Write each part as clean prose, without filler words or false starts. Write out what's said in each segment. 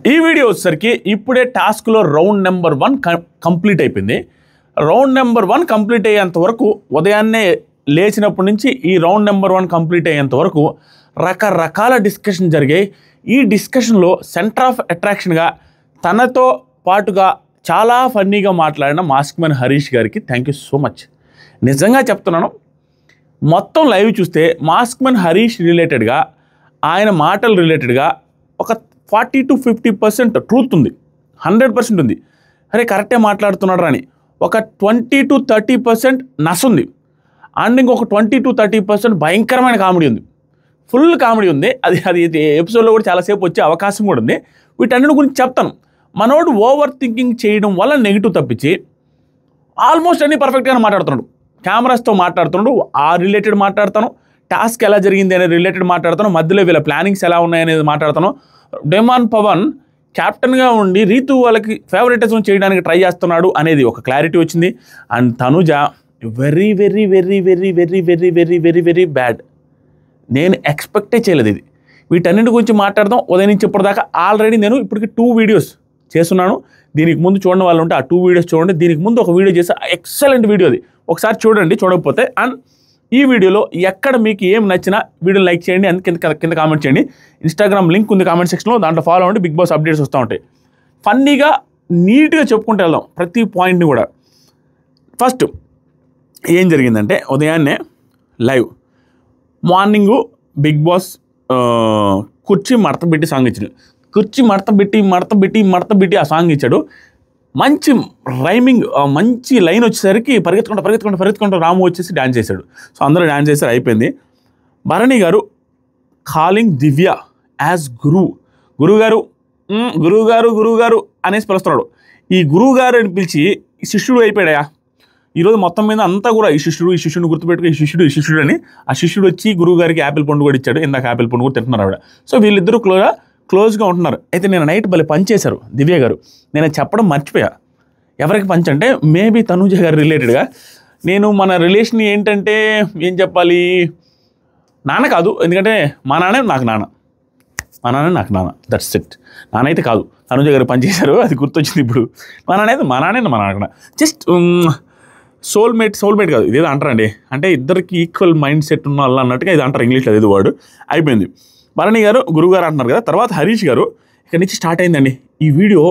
ఈ వీడియో వచ్చేసరికి ఇప్పుడే టాస్క్లో రౌండ్ నెంబర్ 1 కంప్లీట్ అయిపోయింది. రౌండ్ నెంబర్ 1 కంప్లీట్ అయ్యేంత వరకు ఉదయాన్నే లేచినప్పటి నుంచి ఈ రౌండ్ నెంబర్ 1 కంప్లీట్ అయ్యేంత వరకు రకరకాల డిస్కషన్ జరిగాయి. ఈ డిస్కషన్లో సెంటర్ ఆఫ్ అట్రాక్షన్గా తనతో పాటుగా చాలా ఫన్నీగా మాట్లాడిన మాస్క్ మ్యాన్ హరీష్ గారికి థ్యాంక్ యూ సో మచ్. నిజంగా చెప్తున్నాను, మొత్తం లైవ్ చూస్తే మాస్క్ మ్యాన్ హరీష్ రిలేటెడ్గా ఆయన మాటలు రిలేటెడ్గా ఒక 40 to 50% ట్రూత్ ఉంది, 100% ఉంది. అరే కరెక్టే మాట్లాడుతున్నాడు అని ఒక 20 to 30% నస్ ఉంది. అండ్ ఇంకొక 20 to 30% భయంకరమైన కామెడీ ఉంది, ఫుల్ కామెడీ ఉంది. అది ఎపిసోడ్లో కూడా చాలాసేపు వచ్చే అవకాశం కూడా ఉంది. వీటన్నిటి గురించి చెప్తాను. మనోడు ఓవర్ థింకింగ్ చేయడం వల్ల నెగిటివ్ తప్పించి ఆల్మోస్ట్ అన్నీ పర్ఫెక్ట్గానే మాట్లాడుతున్నాడు. కెమెరాస్తో మాట్లాడుతున్నాడు, ఆ రిలేటెడ్ మాట్లాడతాను, టాస్క్ ఎలా జరిగింది అనేది రిలేటెడ్ మాట్లాడతాను, మధ్యలో వీళ్ళ ప్లానింగ్స్ ఎలా ఉన్నాయనేది మాట్లాడతాను. డెమాన్ పవన్ క్యాప్టెన్గా ఉండి రీతు వాళ్ళకి ఫేవరెటిజం చేయడానికి ట్రై చేస్తున్నాడు అనేది ఒక క్లారిటీ వచ్చింది. And Tanuja very very very very very very very very very bad. నేను ఎక్స్పెక్టే చేయలేదు ఇది. వీటన్నిటి గురించి మాట్లాడదాం. ఉదయం నుంచి ఇప్పటిదాకా ఆల్రెడీ నేను ఇప్పటికి 2 వీడియోస్ చేస్తున్నాను. దీనికి ముందు చూడని వాళ్ళు ఉంటే ఆ 2 వీడియోస్ చూడండి. దీనికి ముందు ఒక వీడియో చేస్తే ఎక్సలెంట్ వీడియో అది, ఒకసారి చూడండి చూడకపోతే. అండ్ ఈ వీడియోలో ఎక్కడ మీకు ఏం నచ్చినా వీడియోని లైక్ చేయండి, అండ్ కింద కామెంట్ చేయండి. ఇన్స్టాగ్రామ్ లింక్ ఉంది కామెంట్ సెక్షన్లో, దాంట్లో ఫాలో అవ్వండి. బిగ్ బాస్ అప్డేట్స్ వస్తూ ఉంటాయి. ఫన్నీగా నీట్గా చెప్పుకుంటూ వెళ్దాం ప్రతి పాయింట్ని కూడా. ఫస్ట్ ఏం జరిగిందంటే ఉదయాన్నే లైవ్ మార్నింగు బిగ్ బాస్ కుర్చీ మడతబెట్టి సాంగ్ ఇచ్చాడు. కుర్చీ మడతబెట్టి ఆ సాంగ్ ఇచ్చాడు. మంచి రైమింగ్, మంచి లైన్ వచ్చేసరికి పరిగెత్తుకుంటూ రాము వచ్చేసి డ్యాన్స్ చేశాడు. సో అందరూ డ్యాన్స్ చేశారు, అయిపోయింది. భరణి గారు కాలింగ్ దివ్య యాజ్ గురువుగారు అనేసి పిలుస్తున్నాడు. ఈ గురువుగారు అని పిలిచి శిష్యుడు అయిపోయాడా ఈరోజు మొత్తం మీద అంతా కూడా. ఈ శిష్యుడిని గుర్తుపెట్టుకుని ఈ శిష్యుడు అని ఆ శిష్యుడు వచ్చి గురువుగారికి యాపిల్ పండు కూడా ఇచ్చాడు. ఇందాక యాపిల్ పండు కూడా తింటున్నారు ఆవిడ. సో వీళ్ళిద్దరూ క్లోజ్గా ఉంటున్నారు. అయితే నేను నైట్ భలే పనిచేశారు దివ్య గారు. నేను చెప్పడం మర్చిపోయా ఎవరికి పంచ్ అంటే, మేబీ తనూజ గారు రిలేటెడ్గా. నేను మన రిలేషన్ ఏంటంటే ఏం చెప్పాలి, నాన్న కాదు, ఎందుకంటే మా నాన్నే నాకు నాన్న, దట్స్ ఇట్. నాన్న అయితే కాదు, తనూజ గారు పనిచేశారు, అది గుర్తొచ్చింది ఇప్పుడు. మా నాన్న జస్ట్ సోల్మేట్ కాదు, ఇదేదో అంటారండి, అంటే ఇద్దరికి ఈక్వల్ మైండ్ సెట్ ఉన్న వాళ్ళు అన్నట్టుగా ఇది అంటారు ఇంగ్లీష్లో. అది వర్డ్ అయిపోయింది. భరణి గారు గురువుగారు అంటున్నారు కదా. తర్వాత హరీష్ గారు ఇక్కడి నుంచి స్టార్ట్ అయిందండి. ఈ వీడియో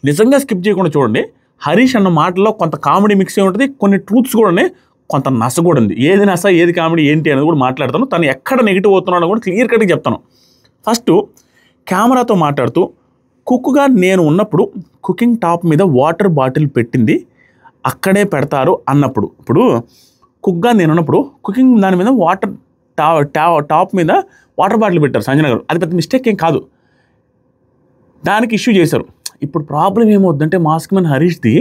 నిజంగా స్కిప్ చేయకుండా చూడండి. హరీష్ అన్న మాటల్లో కొంత కామెడీ మిక్స్ అయి ఉంటుంది, కొన్ని ట్రూత్స్ కూడా ఉన్నాయి, కొంత నస కూడా ఉంది. ఏది నస ఏది కామెడీ ఏంటి అనేది కూడా మాట్లాడతాను. తను ఎక్కడ నెగిటివ్ అవుతున్నాడో కూడా క్లియర్ కట్గా చెప్తాను. ఫస్ట్ కెమెరాతో మాట్లాడుతూ, కుక్గా నేను ఉన్నప్పుడు కుకింగ్ టాప్ మీద వాటర్ బాటిల్ పెట్టింది అక్కడే పెడతారు అన్నప్పుడు, ఇప్పుడు కుక్గా నేను ఉన్నప్పుడు కుకింగ్ దాని మీద వాటర్ టాప్ మీద వాటర్ బాటిల్ పెట్టారు సంజన గారు. అది పెద్ద మిస్టేక్ ఏం కాదు, దానికి ఇష్యూ చేశారు. ఇప్పుడు ప్రాబ్లం ఏమవుద్దంటే మాస్క్ మ్యాన్ హరీష్ది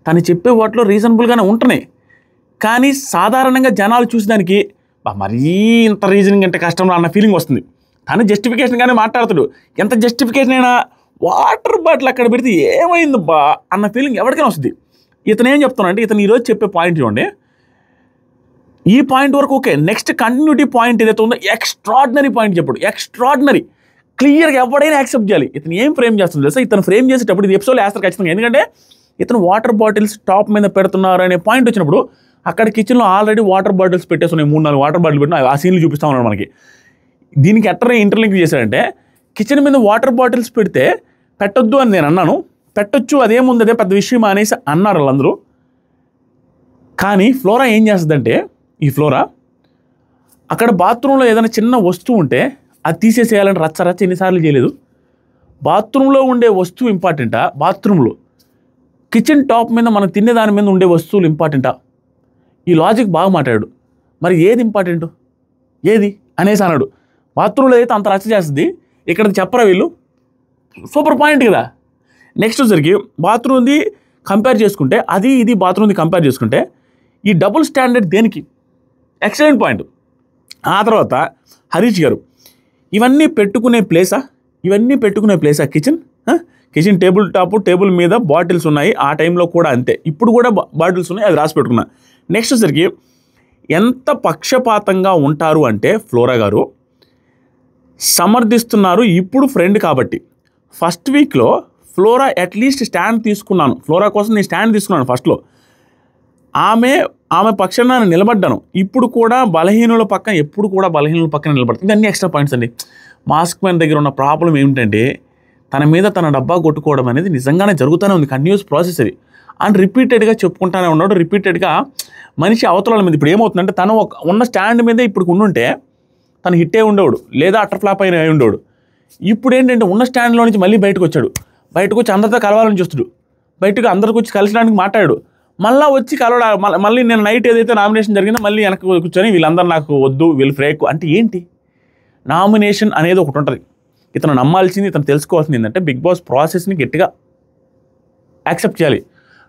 తను చెప్పే వాటిలో రీజనబుల్గానే ఉంటున్నాయి, కానీ సాధారణంగా జనాలు చూసేదానికి మరీ ఇంత రీజనింగ్ అంటే కష్టం అన్న ఫీలింగ్ వస్తుంది. తను జస్టిఫికేషన్గానే మాట్లాడుతాడు. ఎంత జస్టిఫికేషన్ అయినా వాటర్ బాటిల్ అక్కడ పెడితే ఏమైంది బా అన్న ఫీలింగ్ ఎవరికైనా వస్తుంది. ఇతను ఏం చెప్తున్నాడు అంటే, ఇతను ఈరోజు చెప్పే పాయింట్ చూడండి, ఈ పాయింట్ వరకు ఓకే. నెక్స్ట్ కంటిన్యూటీ పాయింట్ ఏదైతే ఉందో ఎక్స్ట్రాడినరీ పాయింట్ చెప్పాడు. ఎక్స్ట్రాడినరీ క్లియర్గా ఎవడైనా యాక్సెప్ట్ చేయాలి. ఇతను ఏం ఫ్రేమ్ చేస్తుంది తెలుసా, ఇతను ఫ్రేమ్ చేసేటప్పుడు ఇది ఎపిసోడ్లో వేస్తారు ఖచ్చితంగా. ఎందుకంటే ఇతను వాటర్ బాటిల్స్ టాప్ మీద పెడుతున్నారు అనే పాయింట్ వచ్చినప్పుడు అక్కడ కిచెన్లో ఆల్రెడీ వాటర్ బాటిల్స్ పెట్టేస్తున్నాయి, 3-4 వాటర్ బాటిల్ పెట్టిన ఆ సీన్లు చూపిస్తూ ఉన్నాడు మనకి. దీనికి ఎట్లా ఇంటర్లింక్ చేశాడంటే, కిచెన్ మీద వాటర్ బాటిల్స్ పెడితే పెట్టొద్దు అని నేను అన్నాను, పెట్టొచ్చు అదేముంది అదే పెద్ద విషయం అనేసి అన్నారు వాళ్ళందరూ. కానీ ఫ్లోరా ఏం చేస్తుందంటే, ఈ ఫ్లోరా అక్కడ బాత్రూంలో ఏదైనా చిన్న వస్తువు ఉంటే అది తీసేసేయాలని రచ్చ ఎన్నిసార్లు చేయలేదు. బాత్రూంలో ఉండే వస్తువు ఇంపార్టెంటా, బాత్రూంలో కిచెన్ టాప్ మీద మనం తినే దాని మీద ఉండే వస్తువులు ఇంపార్టెంటా? ఈ లాజిక్ బాగా మాట్లాడాడు. మరి ఏది ఇంపార్టెంట్ ఏది అనేసి అన్నాడు. బాత్రూంలో అయితే అంత రచ్చ చేస్తుంది, ఇక్కడ చెప్పరా వీళ్ళు? సూపర్ పాయింట్ కదా. నెక్స్ట్ వచ్చరికి బాత్రూమ్ది కంపేర్ చేసుకుంటే, అది ఇది బాత్రూమ్ది కంపేర్ చేసుకుంటే ఈ డబుల్ స్టాండర్డ్ దేనికి? Excellent point. ఆ తర్వాత హరీష్ గారు ఇవన్నీ పెట్టుకునే ప్లేసా కిచెన్ టేబుల్ మీద బాటిల్స్ ఉన్నాయి, ఆ టైంలో కూడా అంతే, ఇప్పుడు కూడా బాటిల్స్ ఉన్నాయి, అది రాసి పెట్టుకున్నా. నెక్స్ట్ వచ్చరికి ఎంత పక్షపాతంగా ఉంటారు అంటే, ఫ్లోరా గారు సమర్థిస్తున్నారు ఇప్పుడు ఫ్రెండ్ కాబట్టి, ఫస్ట్ వీక్లో ఫ్లోరా అట్లీస్ట్ స్టాండ్ తీసుకున్నాను, ఫ్లోరా కోసం నేను స్టాండ్ తీసుకున్నాను ఫస్ట్లో, ఆమె పక్షాన నేను నిలబడ్డాను. ఇప్పుడు కూడా బలహీనుల పక్కన, ఎప్పుడు కూడా బలహీనుల పక్కన నిలబడతాను. ఇవన్నీ ఎక్స్ట్రా పాయింట్స్ అండి. మాస్క్ మ్యాన్ దగ్గర ఉన్న ప్రాబ్లం ఏమిటంటే తన మీద తన డబ్బా కొట్టుకోవడం అనేది నిజంగానే జరుగుతూనే ఉంది, కంటిన్యూస్ ప్రాసెస్ అది. అండ్ రిపీటెడ్గా చెప్పుకుంటానే ఉన్నాడు, రిపీటెడ్గా మనిషి అవతల మీద. ఇప్పుడు ఏమవుతుందంటే తను ఉన్న స్టాండ్ మీదే ఇప్పుడు ఉండుంటే తను హిట్టే ఉండేవాడు, లేదా అటర్ ఫ్లాప్ అయిన ఉండేవాడు. ఇప్పుడు ఏంటంటే ఉన్న స్టాండ్లో నుంచి మళ్ళీ బయటకు వచ్చాడు, బయటకు వచ్చి అందరితో కలవాలని చూస్తాడు, బయటకు అందరికి వచ్చి కలిసడానికి మాట్లాడాడు, మళ్ళీ వచ్చి మళ్ళీ నేను నైట్ ఏదైతే నామినేషన్ జరిగిందో మళ్ళీ వెనక్కి కూర్చొని వీళ్ళందరూ నాకు వద్దు, వీళ్ళు ఫ్రేక్. అంటే ఏంటి నామినేషన్ అనేది ఒకటి ఉంటుంది. ఇతను నమ్మాల్సింది, ఇతను తెలుసుకోవాల్సింది ఏంటంటే బిగ్ బాస్ ప్రాసెస్ని గట్టిగా యాక్సెప్ట్ చేయాలి.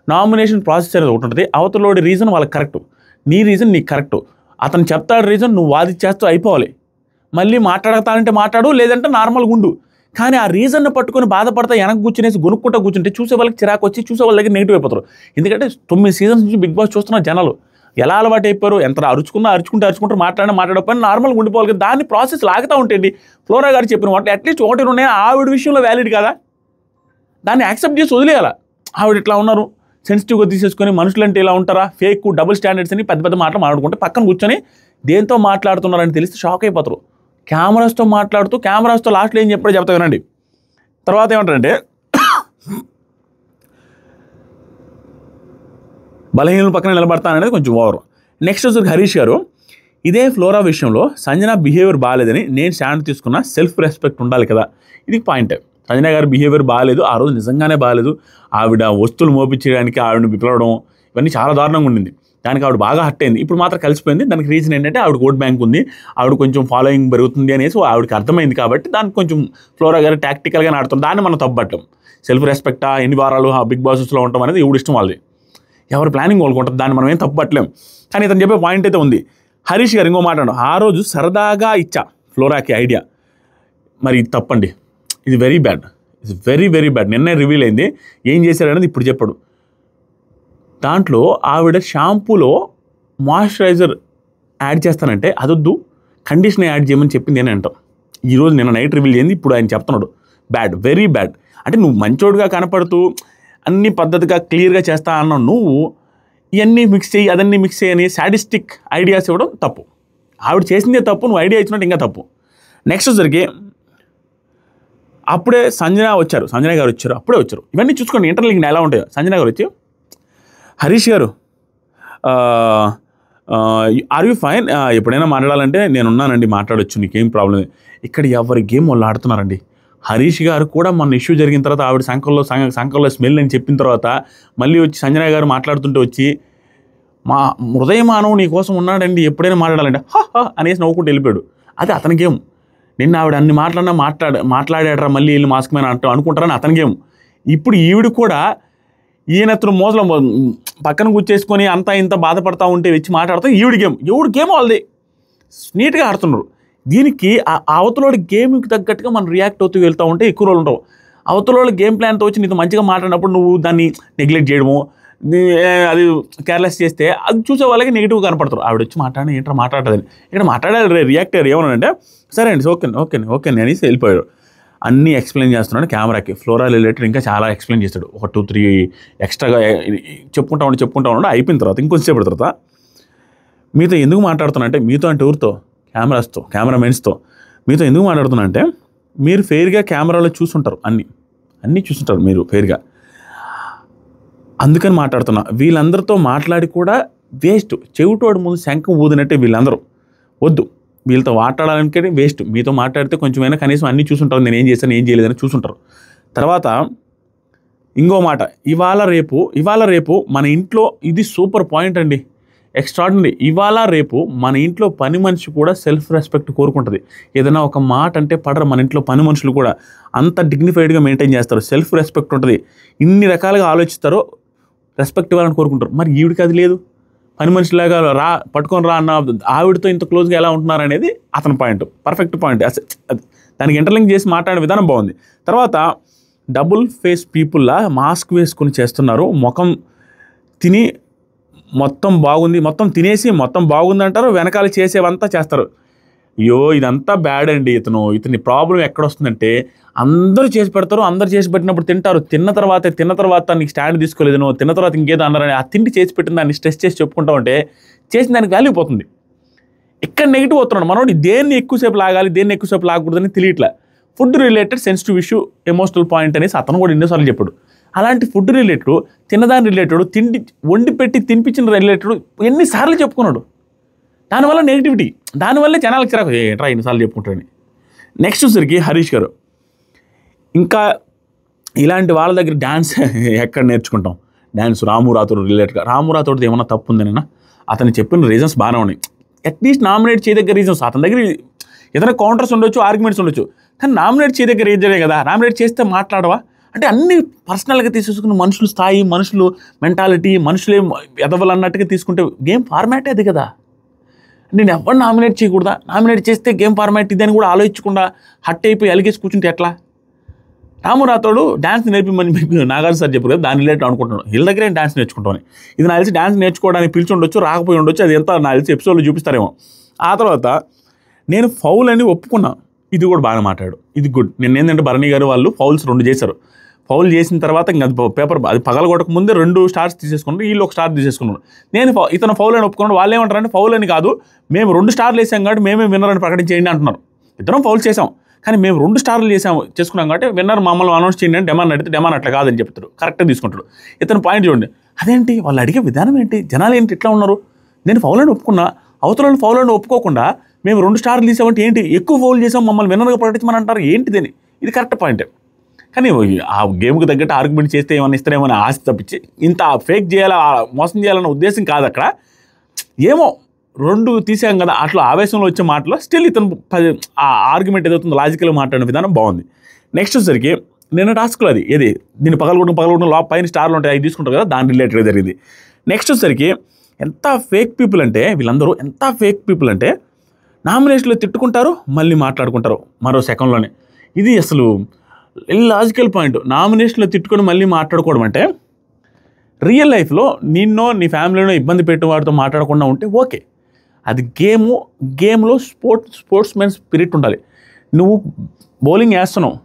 నామినేషన్ ప్రాసెస్ అనేది ఒకటి ఉంటుంది. అవతలోడి రీజన్ వాళ్ళకి కరెక్టు, నీ రీజన్ నీకు కరెక్టు. అతను చెప్తాడు రీజన్, నువ్వు వాదిచ్చేస్తూ అయిపోవాలి. మళ్ళీ మాట్లాడతానంటే మాట్లాడు, లేదంటే నార్మల్గా ఉండు. కానీ ఆ రీజన్ను పట్టుకొని బాధపడతా వెనక్కి కూర్చునేసి గొనుక్కుంటా కూర్చుంటే చూసే వాళ్ళకి చిరాకు వచ్చి చూసే వాళ్ళ దగ్గర నెగిటివ్ అయిపోతారు. ఎందుకంటే 9 సీజన్స్ నుంచి బిగ్ బాస్ చూస్తున్న జనాలు ఎలా అలవాటు అయిపోయారు, ఎంత అరుచుకుంటారు, మాట్లాడకపోయినా నార్మల్గా ఉండిపోవాలి కదా. దాన్ని ప్రాసెస్ లాగుతూ ఉంటాయండి. ఫ్లోరా గారు చెప్పిన వాటి అట్లీస్ట్ 1-2 ఆవిడ విషయంలో వ్యాలిడ్ కదా, దాన్ని యాక్సెప్ట్ చేసి వదిలేయాల. ఆవిడ ఇట్లా ఉన్నారు, సెన్సిటివ్గా తీసేసుకొని మనుషులు అంటే ఇలా ఉంటారా, ఫేక్, డబుల్ స్టాండర్డ్స్ అని పెద్ద మాటలు మాట్లాడుకుంటే పక్కన కూర్చొని దేంతో మాట్లాడుతున్నారని తెలిస్తే షాక్ అయిపోతారు. కెమెరాస్తో మాట్లాడుతూ కెమెరాస్తో లాస్ట్లో ఏం చెప్పాడో చెప్తా వినండి. తర్వాత ఏమంటారంటే బలహీనుల పక్కన నిలబడతాననేది కొంచెం ఓవర్. నెక్స్ట్ వచ్చి హరీష్ గారు, ఇదే ఫ్లోరా విషయంలో సంజన బిహేవియర్ బాగాలేదని నేను స్టాండ్ తీసుకున్న, సెల్ఫ్ రెస్పెక్ట్ ఉండాలి కదా. ఇది పాయింట్. సంజన గారి బిహేవియర్ బాగాలేదు, ఆ రోజు నిజంగానే బాగాలేదు. ఆవిడ వస్తువులు మోపించడానికి ఆవిడని పిలవడం ఇవన్నీ చాలా దారుణంగా ఉండింది. దానికి ఆవిడ బాగా హర్ట్ అయింది. ఇప్పుడు మాత్రం కలిసిపోయింది. దానికి రీజన్ ఏంటంటే ఆవిడ ఓట్ బ్యాంక్ ఉంది, ఆవిడ కొంచెం ఫాలోయింగ్ పెరుగుతుంది అనేసి ఆవిడకి అర్థమైంది. కాబట్టి దానికి కొంచెం ఫ్లోరా గారు టాక్టికల్గా ఆడుతుంది. దాన్ని మనం తప్పబట్టం. సెల్ఫ్ రెస్పెక్టా, ఎన్ని వారాలు బిగ్ బాసెస్లో ఉండటం అనేది ఎవడు ఇష్టం వాళ్ళది, ఎవరు ప్లానింగ్ వాళ్ళకుంటుంది. దాన్ని మనం ఏం తప్పట్లేం. కానీ ఇతను చెప్పే పాయింట్ అయితే ఉంది. హరీష్ గారు ఇంకో మాట్లాడు, ఆ రోజు సరదాగా ఇచ్చా ఫ్లోరాకి ఐడియా, మరి ఇది తప్పండి, ఇది very bad, it's very very bad. నిన్నే రివీల్ అయింది ఏం చేశారనేది ఇప్పుడు చెప్పాడు. దాంట్లో ఆవిడ షాంపూలో మాయిశ్చరైజర్ యాడ్ చేస్తానంటే అదొద్దు, కండిషనర్ యాడ్ చేయమని చెప్పింది అని అంటాం. ఈరోజు నిన్న నైట్ రివీల్ చేయింది, ఇప్పుడు ఆయన చెప్తున్నాడు బ్యాడ్, వెరీ బ్యాడ్. అంటే నువ్వు మంచోడుగా కనపడుతూ అన్ని పద్ధతిగా క్లియర్గా చేస్తా అన్నావు, నువ్వు ఇవన్నీ మిక్స్ చేయి, అదన్నీ మిక్స్ చేయని సాడిస్టిక్ ఐడియాస్ ఇవ్వడం తప్పు. ఆవిడ చేసిందే తప్పు, నువ్వు ఐడియా ఇచ్చినట్టు ఇంకా తప్పు. నెక్స్ట్ వచ్చరికి అప్పుడే సంజన గారు వచ్చారు, అప్పుడే వచ్చారు. ఇవన్నీ చూసుకోండి ఇంటర్లింక్ ఎలా ఉంటాయో. సంజన గారు వచ్చి, హరీష్ గారు ఆర్ యూ ఫైన్, ఎప్పుడైనా మాట్లాడాలంటే నేనున్నానండి, మాట్లాడొచ్చు, నీకేం ప్రాబ్లం. ఇక్కడ ఎవరి గేమ్ వాళ్ళు ఆడుతున్నారండి. హరీష్ గారు కూడా మొన్న ఇష్యూ జరిగిన తర్వాత ఆవిడ సంకల్లో స్మెల్ అని చెప్పిన తర్వాత మళ్ళీ వచ్చి సంజన గారు మాట్లాడుతుంటే వచ్చి, మా హృదయ మానవు నీ కోసం ఉన్నాడండి, ఎప్పుడైనా మాట్లాడాలంటే అనేసి నవ్వుకుంటూ వెళ్ళిపోయాడు. అది అతని గేమ్. నిన్న ఆవిడ అన్ని మాట్లాడాడరా మళ్ళీ వీళ్ళు మాస్క్ మ్యాన్ అనుకుంటారని అతని గేమ్. ఇప్పుడు ఈవిడ కూడా ఈయనెత్తను మోసలో పక్కన కూర్చేసుకొని అంతా ఇంత బాధపడతా ఉంటే వచ్చి మాట్లాడతాం. ఈవిడ గేమ్ వాళ్ళది నీట్గా ఆడుతున్నారు. దీనికి అవతలోడి గేమ్కి తగ్గట్టుగా మనం రియాక్ట్ అవుతూ వెళ్తూ ఉంటే ఎక్కువ రోజులు ఉంటావు. అవతలోడి గేమ్ ప్లాన్తో వచ్చి నీతో మంచిగా మాట్లాడినప్పుడు నువ్వు దాన్ని నెగ్లెక్ట్ చేయడము, అది కేర్లెస్ చేస్తే అది చూసే వాళ్ళకి నెగిటివ్గా కనపడతారు. ఆవిడ వచ్చి ఏంటో మాట్లాడదని ఇక్కడ మాట్లాడాలి. రియాక్ట్ అయ్యారు. ఏమన్నాడంటే సరే అండి, ఓకే అనేసి వెళ్ళిపోయాడు. అన్నీ ఎక్స్ప్లెయిన్ చేస్తున్నాడు కెమెరాకి. ఫ్లోరా రిలేటెడ్ ఇంకా చాలా ఎక్స్ప్లెయిన్ చేస్తాడు. ఒక 2-3 ఎక్స్ట్రాగా చెప్పుకుంటా ఉన్నాడు. అయిపోయిన తర్వాత ఇంకొంచెంసేపు తర్వాత మీతో ఎందుకు మాట్లాడుతున్నా అంటే, మీతో అంటే ఎవరితో, కెమెరామెన్స్తో మీతో ఎందుకు మాట్లాడుతున్నా అంటే, మీరు ఫెయిర్గా కెమెరాలో చూసుంటారు, అన్నీ చూసుంటారు మీరు ఫెయిర్గా, అందుకని మాట్లాడుతున్నా. వీళ్ళందరితో మాట్లాడి కూడా వేస్ట్. చెవిటోడు ముందు శంఖం ఊదినట్టే వీళ్ళందరూ. వద్దు, వీళ్ళతో మాట్లాడాలంటే వేస్ట్. మీతో మాట్లాడితే కొంచెమైనా కనీసం అన్నీ చూసుంటారు, నేను ఏం చేశాను ఏం చేయలేదని చూసుంటారు. తర్వాత ఇంకో మాట, ఇవాళ రేపు మన ఇంట్లో ఇది సూపర్ పాయింట్ అండి, ఎక్స్ట్రాడినరీ. ఇవాళ రేపు మన ఇంట్లో పని మనిషి కూడా సెల్ఫ్ రెస్పెక్ట్ కోరుకుంటుంది. ఏదైనా ఒక మాట అంటే పడరు. మన ఇంట్లో పని మనుషులు కూడా అంత డిగ్నిఫైడ్గా మెయింటైన్ చేస్తారు. సెల్ఫ్ రెస్పెక్ట్ ఉంటుంది. ఇన్ని రకాలుగా ఆలోచిస్తారో రెస్పెక్ట్ ఇవ్వాలని కోరుకుంటారు. మరి ఈవిడికి అది లేదు. పని మనిషిలాగా పట్టుకొని రా అన్న ఆవిడతో ఇంత క్లోజ్గా ఎలా ఉంటున్నారు అనేది అతని పాయింట్, పర్ఫెక్ట్ పాయింట్. దానికి ఇంటర్లింక్ చేసి మాట్లాడే విధానం బాగుంది. తర్వాత డబుల్ ఫేస్ పీపుల్లా మాస్క్ వేసుకొని చేస్తున్నారు. ముఖం తిని మొత్తం బాగుంది, మొత్తం తినేసి మొత్తం బాగుంది అంటారు, వెనకాల చేసేవంతా చేస్తారు. అయ్యో ఇదంతా బ్యాడ్ అండి. ఇతని ప్రాబ్లం ఎక్కడొస్తుందంటే, అందరూ చేసి పెడతారు, అందరూ చేసి పెట్టినప్పుడు తింటారు, తిన్న తర్వాత నీకు స్టాండ్ తీసుకోలేదు, నువ్వు తిన్న తర్వాత ఇంకేదో అన్నారని ఆ తిండి చేసి పెట్టిన దాన్ని స్ట్రెస్ చేసి చెప్పుకుంటా ఉంటే చేసిన దానికి వాల్యూ పోతుంది. ఇక్కడ నెగిటివ్ అవుతున్నాడు మనోడు, దేన్ని ఎక్కువసేపు లాగాలి దేన్ని ఎక్కువసేపు లాగకూడదని తెలియట్లే. Food related sensitive issue emotional point అనేసి అతను కూడా ఎన్నోసార్లు చెప్పాడు. అలాంటి ఫుడ్ రిలేటెడ్, తిన్నదాని రిలేటెడ్, తిండి వండి పెట్టి తినిపించిన రిలేటెడ్ ఎన్నిసార్లు చెప్పుకున్నాడు. దానివల్ల నెగిటివిటీ, దానివల్లే జనాలకు చిరాకు, ఏంట్రా ఎన్నిసార్లు చెప్పుకుంటాడని. నెక్స్ట్ వచ్చరికి హరీష్ గారు, ఇంకా ఇలాంటి వాళ్ళ దగ్గర డ్యాన్స్ ఎక్కడ నేర్చుకుంటాం? డ్యాన్స్ రాము రాథోడ్ రిలేటెడ్గా. రాము రాథోడ్ది ఏమన్నా తప్పు ఉందనేనా? అతను చెప్పిన రీజన్స్ బాగానే ఉన్నాయి, అట్లీస్ట్ నామినేట్ చేయదగ్గ రీజన్స్. అతని దగ్గర ఏదైనా కౌంటర్స్ ఉండొచ్చు, ఆర్గ్యుమెంట్స్ ఉండొచ్చు, కానీ నామినేట్ చేయదగ్గర రీజనే కదా. నామినేట్ చేస్తే మాట్లాడవా అంటే అన్ని పర్సనల్గా తీసేసుకుని మనుషులు స్థాయి, మనుషులు మెంటాలిటీ, మనుషులే ఎదవలు అన్నట్టుగా తీసుకుంటే గేమ్ ఫార్మాటే అది కదా. నేను ఎవరు నామినేట్ చేయకూడదా? నామినేట్ చేస్తే గేమ్ ఫార్మాట్ ఇదని కూడా ఆలోచించకుండా హట్ అయిపోయి అలిగేసి కూర్చుంటే ఎట్లా? రాము రాథోడు డ్యాన్స్ నేర్పిమని నాగార్జున సార్ చెప్పారు కదా, దాని రిలేటెడ్ అనుకుంటున్నాను. వీళ్ళ దగ్గరే డ్యాన్స్ నేర్చుకుంటామని. ఇది నాకు తెలిసి డ్యాన్స్ నేర్చుకోవడానికి పిలిచి ఉండొచ్చు, రాకపోయి ఉండొచ్చు, అది ఎంత నాకు తెలిసి ఎపిసోడ్లో చూపిస్తారేమో. ఆ తర్వాత నేను ఫౌల్ అని ఒప్పుకున్నా, ఇది కూడా బాగా మాట్లాడు, ఇది గుడ్. నేను ఏంటంటే భరణి గారు వాళ్ళు ఫౌల్స్ 2 చేశారు. ఫౌల్ చేసిన తర్వాత ఇంకా పేపర్ అది పగలగొట్టక ముందే 2 స్టార్స్ తీసేసుకున్నారు, వీళ్ళు 1 స్టార్ తీసేసుకున్నారు. నేను ఇతను ఫౌల్ అని ఒప్పుకున్నాడు, వాళ్ళు ఏమంటారంటే ఫౌల్ అని కాదు, మేము 2 స్టార్లు వేసాం కాబట్టి మేమే విన్నర్ అని ప్రకటించేయండి అంటున్నారు. ఇద్దరం ఫౌల్ చేసాం కానీ మేము 2 స్టార్లు చేసుకున్నాం కాబట్టి విన్నర్ మమ్మల్ని అనౌన్స్ చేయండి అని డిమాండ్ అడిగితే డిమాండ్ అట్లా కాదని చెప్తాడు, కరెక్ట్గా తీసుకుంటాడు. ఇతను పాయింట్ చూడండి, అదేంటి వాళ్ళు అడిగే విధానం ఏంటి, జనాలు ఏంటి ఇట్లా ఉన్నారు? నేను ఫౌల్ అని ఒప్పుకున్నా, అవతల ఫౌల్ అని ఒప్పుకోకుండా మేము 2 స్టార్లు తీసామంటే ఏంటి, ఎక్కువ ఫౌల్ చేసాం మమ్మల్ని విన్నర్గా ప్రకటించమని అంటారు ఏంటిదని? ఇది కరెక్ట్ పాయింటే. కానీ ఆ గేమ్కి తగ్గట్టు ఆర్గ్యుమెంట్ చేస్తే ఏమైనా ఇస్తారేమో ఆశ తప్పించి ఇంత ఫేక్ చేయాలా, మోసం చేయాలన్న ఉద్దేశం కాదు అక్కడ. ఏమో 2 తీసాం కదా అట్లా ఆవేశంలో వచ్చే మాటలో స్టిల్ ఇతను ఆ ఆర్గ్యుమెంట్ ఏదవుతుందో లాజికల్గా మాట్లాడిన విధానం బాగుంది. నెక్స్ట్ వచ్చేసరికి నిన్న టాస్క్లో అది ఏది దీన్ని పగలగొట్టడం పైన స్టార్లు ఉంటాయి అవి తీసుకుంటారు కదా, దాని రిలేటెడ్ జరిగింది. నెక్స్ట్ వచ్చేసరికి ఎంత ఫేక్ పీపుల్ అంటే వీళ్ళందరూ ఎంత ఫేక్ పీపుల్ అంటే నామినేషన్లో తిట్టుకుంటారు మళ్ళీ మాట్లాడుకుంటారు మరో సెకండ్లోనే. ఇది అసలు లాజికల్ పాయింట్. నామినేషన్లో తిట్టుకొని మళ్ళీ మాట్లాడుకోవడం అంటే రియల్ లైఫ్లో నిన్నో నీ ఫ్యామిలీలో ఇబ్బంది పెట్టిన వాడితో మాట్లాడకుండా ఉంటే ఓకే, అది గేమ్లో స్పోర్ట్స్ మెన్ స్పిరిట్ ఉండాలి. నువ్వు బౌలింగ్ వేస్తున్నావు,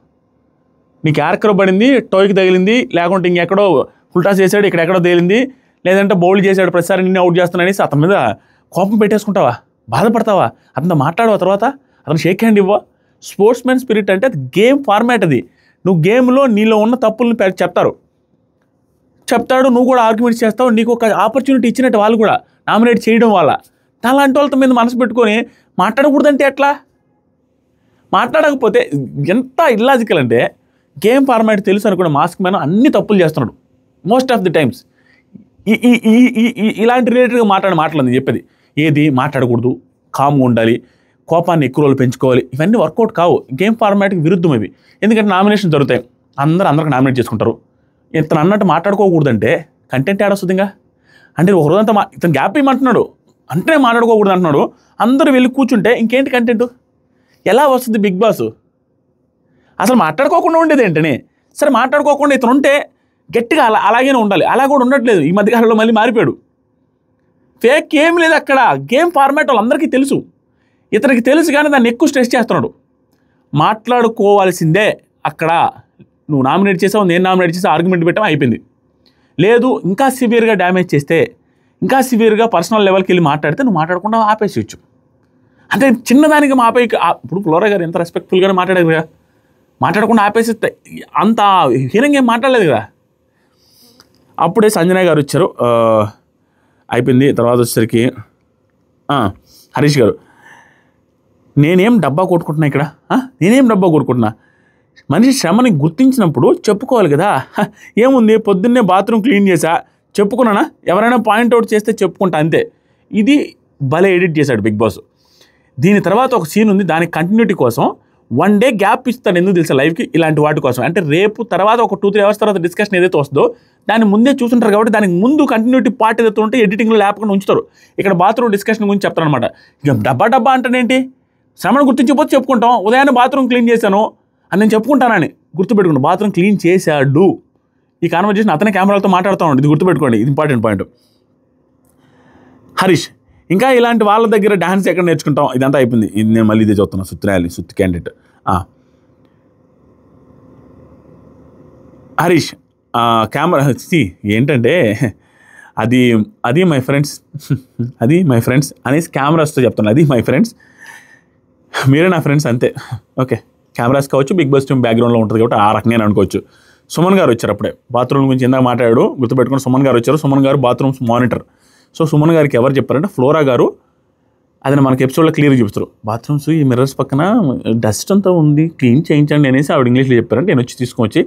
నీకు యార్కర్ పడింది, టోయ్కి తగిలింది, లేకుంటే ఇంకెక్కడో ఉల్టాస్ చేశాడు, ఇక్కడెక్కడో తేలింది, లేదంటే బౌల్ చేశాడు ప్రతిసారి నిన్ను అవుట్ చేస్తున్నానేసి అతని మీద కోపం పెట్టేసుకుంటావా, బాధపడతావా, అతను మాట్లాడవా, తర్వాత అతను షేక్ హ్యాండ్ ఇవ్వవా? స్పోర్ట్స్ మెన్ స్పిరిట్ అంటే అది గేమ్ ఫార్మాట్. అది నువ్వు గేమ్లో నీలో ఉన్న తప్పుల్ని చెప్తాడు, నువ్వు కూడా ఆర్గ్యుమెంట్స్ చేస్తావు, నీకు ఒక ఆపర్చునిటీ ఇచ్చినట్టు వాళ్ళు కూడా నామినేట్ చేయడం వల్ల. అలాంటి వాళ్ళతో మీద మనసు పెట్టుకొని మాట్లాడకూడదంటే ఎట్లా? మాట్లాడకపోతే ఎంత ఇల్లాజికల్ అంటే గేమ్ ఫార్మాట్ తెలుసు అనుకున్న మాస్క్ మ్యాన్ అన్ని తప్పులు చేస్తున్నాడు మోస్ట్ ఆఫ్ ది టైమ్స్. ఇలాంటి రిలేటెడ్గా మాటలు నేను చెప్పేది ఏది మాట్లాడకూడదు, కామ్గా ఉండాలి, కోపాన్ని ఎక్కువ రోజులు పెంచుకోవాలి, ఇవన్నీ వర్కౌట్ కావు. గేమ్ ఫార్మాట్కి విరుద్ధం ఇవి. ఎందుకంటే నామినేషన్ జరుగుతాయి, అందరికి నామినేట్ చేసుకుంటారు. ఇతను అన్నట్టు మాట్లాడుకోకూడదంటే కంటెంట్ యాడ్ వస్తుంది. ఇంకా అంటే ఒక రోజంతా ఇతను గ్యాప్ ఇవ్వమంటున్నాడు, అంటే మాట్లాడుకోకూడదు అంటున్నాడు. అందరూ వెళ్ళి కూర్చుంటే ఇంకేంటి కంటెంట్? ఎలా వస్తుంది బిగ్ బాస్? అసలు మాట్లాడుకోకుండా ఉండేది ఏంటని? సరే మాట్లాడుకోకుండా ఇతను ఉంటే గట్టిగా అలాగే ఉండాలి, అలా కూడా ఉండట్లేదు. ఈ మధ్యకాలంలో మళ్ళీ మారిపోయాడు. ఫేక్ ఏం లేదు అక్కడ, గేమ్ ఫార్మాట్ వాళ్ళందరికీ తెలుసు, ఇతనికి తెలుసు కానీ దాన్ని ఎక్కువ స్ట్రెస్ చేస్తున్నాడు. మాట్లాడుకోవాల్సిందే అక్కడ. నువ్వు నామినేట్ చేసావు, నేను నామినేట్ చేసి ఆర్గ్యుమెంట్ పెట్టాము, అయిపోయింది. లేదు ఇంకా సివియర్గా డ్యామేజ్ చేస్తే, ఇంకా సివియర్గా పర్సనల్ లెవెల్కి వెళ్ళి మాట్లాడితే నువ్వు మాట్లాడకుండా ఆపేసేయచ్చు. అంటే చిన్నదానికి ఇప్పుడు ఫ్లోరా గారు ఎంత రెస్పెక్ట్ఫుల్గానే మాట్లాడారు కదా, మాట్లాడకుండా ఆపేసేస్తే అంత హీనంగా ఏం మాట్లాడలేదు కదా. అప్పుడే సంజన గారు వచ్చారు, అయిపోయింది. తర్వాత వచ్చేసరికి హరీష్ గారు, నేనేం డబ్బా కొట్టుకుంటున్నా ఇక్కడ, నేనేం డబ్బా కొట్టుకుంటున్నా? మనిషి శ్రమని గుర్తించినప్పుడు చెప్పుకోవాలి కదా. ఏముంది, పొద్దున్నే బాత్రూమ్ క్లీన్ చేసా చెప్పుకున్నానా? ఎవరైనా పాయింట్అవుట్ చేస్తే చెప్పుకుంటా అంతే. ఇది భలే ఎడిట్ చేశాడు బిగ్ బాస్. దీని తర్వాత ఒక సీన్ ఉంది, దాని కంటిన్యూటీ కోసం 1 డే గ్యాప్ ఇస్తాడు. ఎందుకు తెలుసా? లైవ్కి ఇలాంటి వాటి కోసం. అంటే రేపు తర్వాత ఒక 2-3 అవర్స్ తర్వాత డిస్కషన్ ఏదైతే వస్తుందో దాన్ని ముందే చూసుంటారు కాబట్టి దానికి ముందు కంటిన్యూటీ పార్ట్ ఏదైతే ఉంటే ఎడిటింగ్లో లేపకుండా ఉంచుతారు. ఇక్కడ బాత్రూమ్ డిస్కషన్ గురించి చెప్తారనమాట. ఇక డబ్బా అంటేనేంటి? శ్రమను గుర్తించకపోతే చెప్పుకుంటాం. ఉదయాన్నే బాత్రూమ్ క్లీన్ చేశాను అని నేను చెప్పుకుంటానని గుర్తుపెట్టుకోండి. బాత్రూమ్ క్లీన్ చేశాడు. ఈ కాన్వర్జేషన్ అతనే కెమెరాలతో మాట్లాడుతూ ఉండి, ఇది గుర్తుపెట్టుకోండి, ఇది ఇంపార్టెంట్ పాయింట్. హరీష్, ఇంకా ఇలాంటి వాళ్ళ దగ్గర డ్యాన్స్ ఎక్కడ నేర్చుకుంటాం? ఇదంతా అయిపోయింది. ఇది నేను మళ్ళీ ఇదే చూస్తున్నాను, సుత్తి క్యాండిడేట్. హరీష్ కెమెరా ఏంటంటే అది అది మై ఫ్రెండ్స్ అది మై ఫ్రెండ్స్ అనేసి కెమెరాస్తో చెప్తాను. అది మై ఫ్రెండ్స్, మీరే నా ఫ్రెండ్స్ అంతే. ఓకే, కెమెరాస్ కావచ్చు, బిగ్ బాస్ టీమ్ బ్యాక్గ్రౌండ్లో ఉంటుంది కాబట్టి ఆ రకంగా అనుకోవచ్చు. సుమన్ గారు వచ్చారు అప్పుడే, బాత్రూమ్ గురించి ఇందాక మాట్లాడాడు, గుర్తుపెట్టుకుని సుమన్ గారు వచ్చారు. సుమన్ గారు బాత్రూమ్స్ మానిటర్. సో సుమన్ గారికి ఎవరు చెప్పారంటే ఫ్లోరా గారు, అది మనకి ఎపిసోడ్లో క్లియర్గా చెప్తారు. బాత్రూమ్స్ ఈ మిర్రర్స్ పక్కన డస్ట్ అంతా ఉంది, క్లీన్ చేయించండి అనేసి ఆవిడ ఇంగ్లీష్లో చెప్పారంటే నేను వచ్చి తీసుకొచ్చి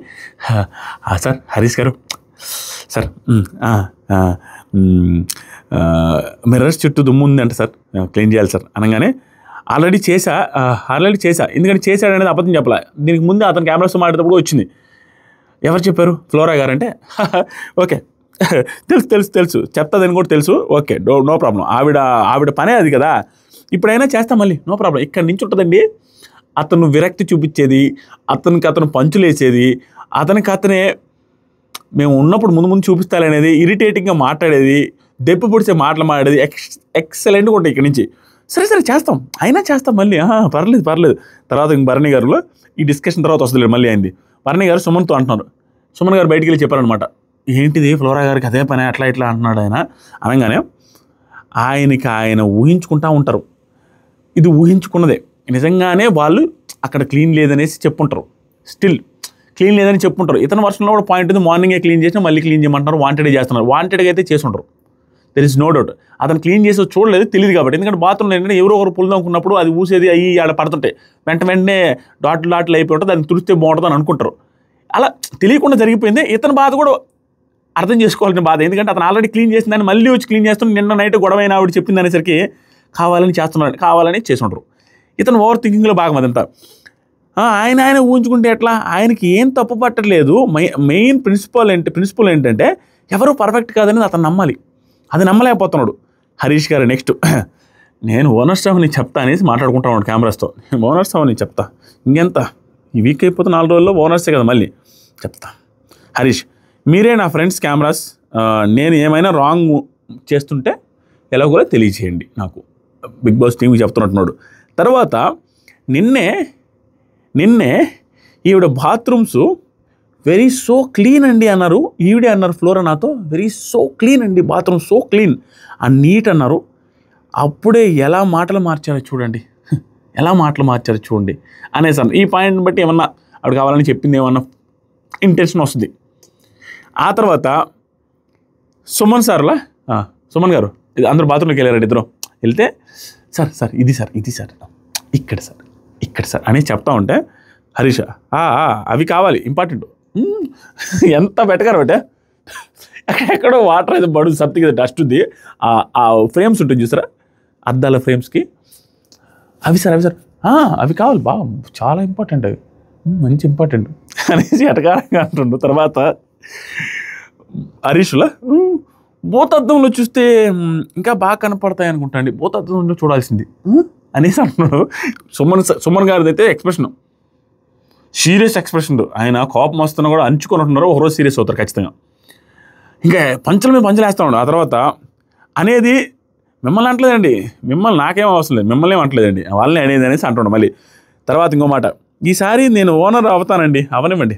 సార్ హరీష్ గారు సార్ మిర్రర్స్ చుట్టూ దుమ్ము ఉంది అంటే సార్ క్లీన్ చేయాలి సార్ అనగానే ఆల్రెడీ చేశా ఎందుకంటే చేశాడు అనేది అబద్ధం చెప్పాల. దీనికి ముందు అతను కెమెరాస్తో మాట్లాడేటప్పుడు వచ్చింది. ఎవరు చెప్పారు? ఫ్లోరా గారు అంటే ఓకే తెలుసు చెప్తాదని కూడా తెలుసు, ఓకే నో ప్రాబ్లం, ఆవిడ పనే అది కదా, ఇప్పుడైనా చేస్తాం మళ్ళీ, నో ప్రాబ్లం. ఇక్కడి నుంచి ఉంటుందండి అతను విరక్తి చూపించేది, అతను పంచులు వేసేది, అతనే మేము ఉన్నప్పుడు ముందు చూపిస్తాలనేది, ఇరిటేటింగ్గా మాట్లాడేది, దెప్పి పొడిచే మాటలు మాట్లాడేది ఎక్సలెంట్గా ఉంటాయి ఇక్కడి నుంచి. సరే చేస్తాం, అయినా చేస్తాం మళ్ళీ, పర్లేదు. తర్వాత ఇంక భరణి గారిలో ఈ డిస్కషన్ తర్వాత వస్తుంది మళ్ళీ అయింది. భరణి గారు సుమన్తో అంటున్నారు. సుమన్ గారు బయటికి వెళ్ళి చెప్పారనమాట, ఏంటిది ఫ్లోరా గారికి అదే పని అట్లా అంటున్నాడు ఆయన అనగానే, ఆయన ఊహించుకుంటా ఉంటారు. ఇది ఊహించుకున్నదే, నిజంగానే వాళ్ళు అక్కడ క్లీన్ లేదనేసి చెప్పుంటారు, స్టిల్ క్లీన్ లేదని చెప్పుంటారు. ఇతని వర్షంలో కూడా పాయింట్ ఉంది, మార్నింగే క్లీన్ చేసినా మళ్ళీ క్లీన్ చేయమంటారు, వాంటెడ్గా చేస్తున్నారు. వాంటెడ్గా అయితే చేసి ఉంటారు, దెర్ ఇస్ నో డౌట్. అతను క్లీన్ చేసి చూడలేదు, తెలియదు కాబట్టి. ఎందుకంటే బాత్రూంలో ఏంటంటే ఎవరో ఒకరు పుల్దాముకున్నప్పుడు అది ఊసేది అయ్యి ఆడ పడుతుంటాయి, వెంటనే డాట్లు అయిపోయి ఉంటుంది, దాన్ని తుడిస్తే బాగుంటుంది అని అనుకుంటారు. అలా తెలియకుండా జరిగిపోయింది. ఇతని బాధ కూడా అర్థం చేసుకోవాలని బాధ, ఎందుకంటే అతను ఆల్రెడీ క్లీన్ చేసిన దాన్ని మళ్ళీ వచ్చి క్లీన్ చేస్తున్న, నిన్న నైట్ గొడవైన ఆవిడ చెప్పింది అనేసరికి కావాలని చేసి ఉంటారు. ఇతను ఓవర్ థింకింగ్లో భాగం అదంతా. ఆయన ఊహించుకుంటే ఎట్లా? ఆయనకి ఏం తప్పు పట్టలేదు. మెయిన్ ప్రిన్సిపల్ ఏంటంటే ఎవరు పర్ఫెక్ట్ కాదనేది అతను నమ్మాలి. అది నమ్మలేకపోతున్నాడు హరీష్ గారు. నెక్స్ట్ నేను ఓనర్ స్టాఫ్ని చెప్తా అనేసి మాట్లాడుకుంటా ఉన్నాడు కెమెరాస్తో. ఓనర్ స్టాఫ్ని చెప్తా, ఇంకెంత ఈ వీక్ అయిపోతే 4 రోజుల్లో ఓనర్సే కదా, మళ్ళీ చెప్తా. హరీష్, మీరే నా ఫ్రెండ్స్ కెమెరాస్, నేను ఏమైనా రాంగ్ చేస్తుంటే ఎలాగోలా తెలియచేయండి నాకు, బిగ్ బాస్ టీంకి చెప్తున్నట్టున్నాడు. తర్వాత నిన్నే ఈవిడ బాత్రూమ్స్ వెరీ సో క్లీన్ అండి అన్నారు. ఈవిడే అన్నారు ఫ్లోరా నాతో, వెరీ సో క్లీన్ అండి bathroom, so clean and neat అన్నారు. అప్పుడే ఎలా మాటలు మార్చారో చూడండి అనేసి ఈ పాయింట్ని బట్టి ఏమన్నా ఆవిడ కావాలని చెప్పింది ఏమన్నా ఇంటెన్షన్ వస్తుంది. ఆ తర్వాత సుమన్ గారు అందరూ బాత్రూంలోకి వెళ్ళారండి. ఇద్దరు వెళ్తే సార్ ఇది సార్ ఇక్కడ సార్ అని చెప్తా ఉంటే హరీష్ అవి కావాలి ఇంపార్టెంట్, ఎంత బెటకారు బట్టే ఎక్కడెక్కడో వాటర్ అయితే బడు సత్తికి డస్ట్ ఉంది, ఆ ఫ్రేమ్స్ ఉంటుంది చూసారా అద్దాల ఫ్రేమ్స్కి, అవి సార్ అవి కావాలి బాగా, చాలా ఇంపార్టెంట్, అవి మంచి ఇంపార్టెంట్ అనేసి ఎటకారంగా అంటుండు. తర్వాత హరీష్లా భూతద్దంలో చూస్తే ఇంకా బాగా కనపడతాయి అనుకుంటా అండి, భూతద్దంలో చూడాల్సింది అనేసి అంటున్నాడు. సుమన్ గారిది అయితే ఎక్స్ప్రెషన్ సీరియస్ ఎక్స్ప్రెషన్, ఆయన కోపం వస్తున్నా కూడా అంచుకొని ఉంటున్నారు, ఒకరోజు సీరియస్ అవుతారు ఖచ్చితంగా. ఇంకా పంచుల మీద పంచులు వేస్తూ ఉన్నాడు. ఆ తర్వాత అనేది మిమ్మల్ని అంటలేదండి, నాకేం అవసరం లేదు, మిమ్మల్ని ఏం అంటలేదండి, వాళ్ళని అనేది అనేసి అంటున్నాడు మళ్ళీ. తర్వాత ఇంకో మాట, ఈసారి నేను ఓనర్ అవుతానండి, అవనివ్వండి,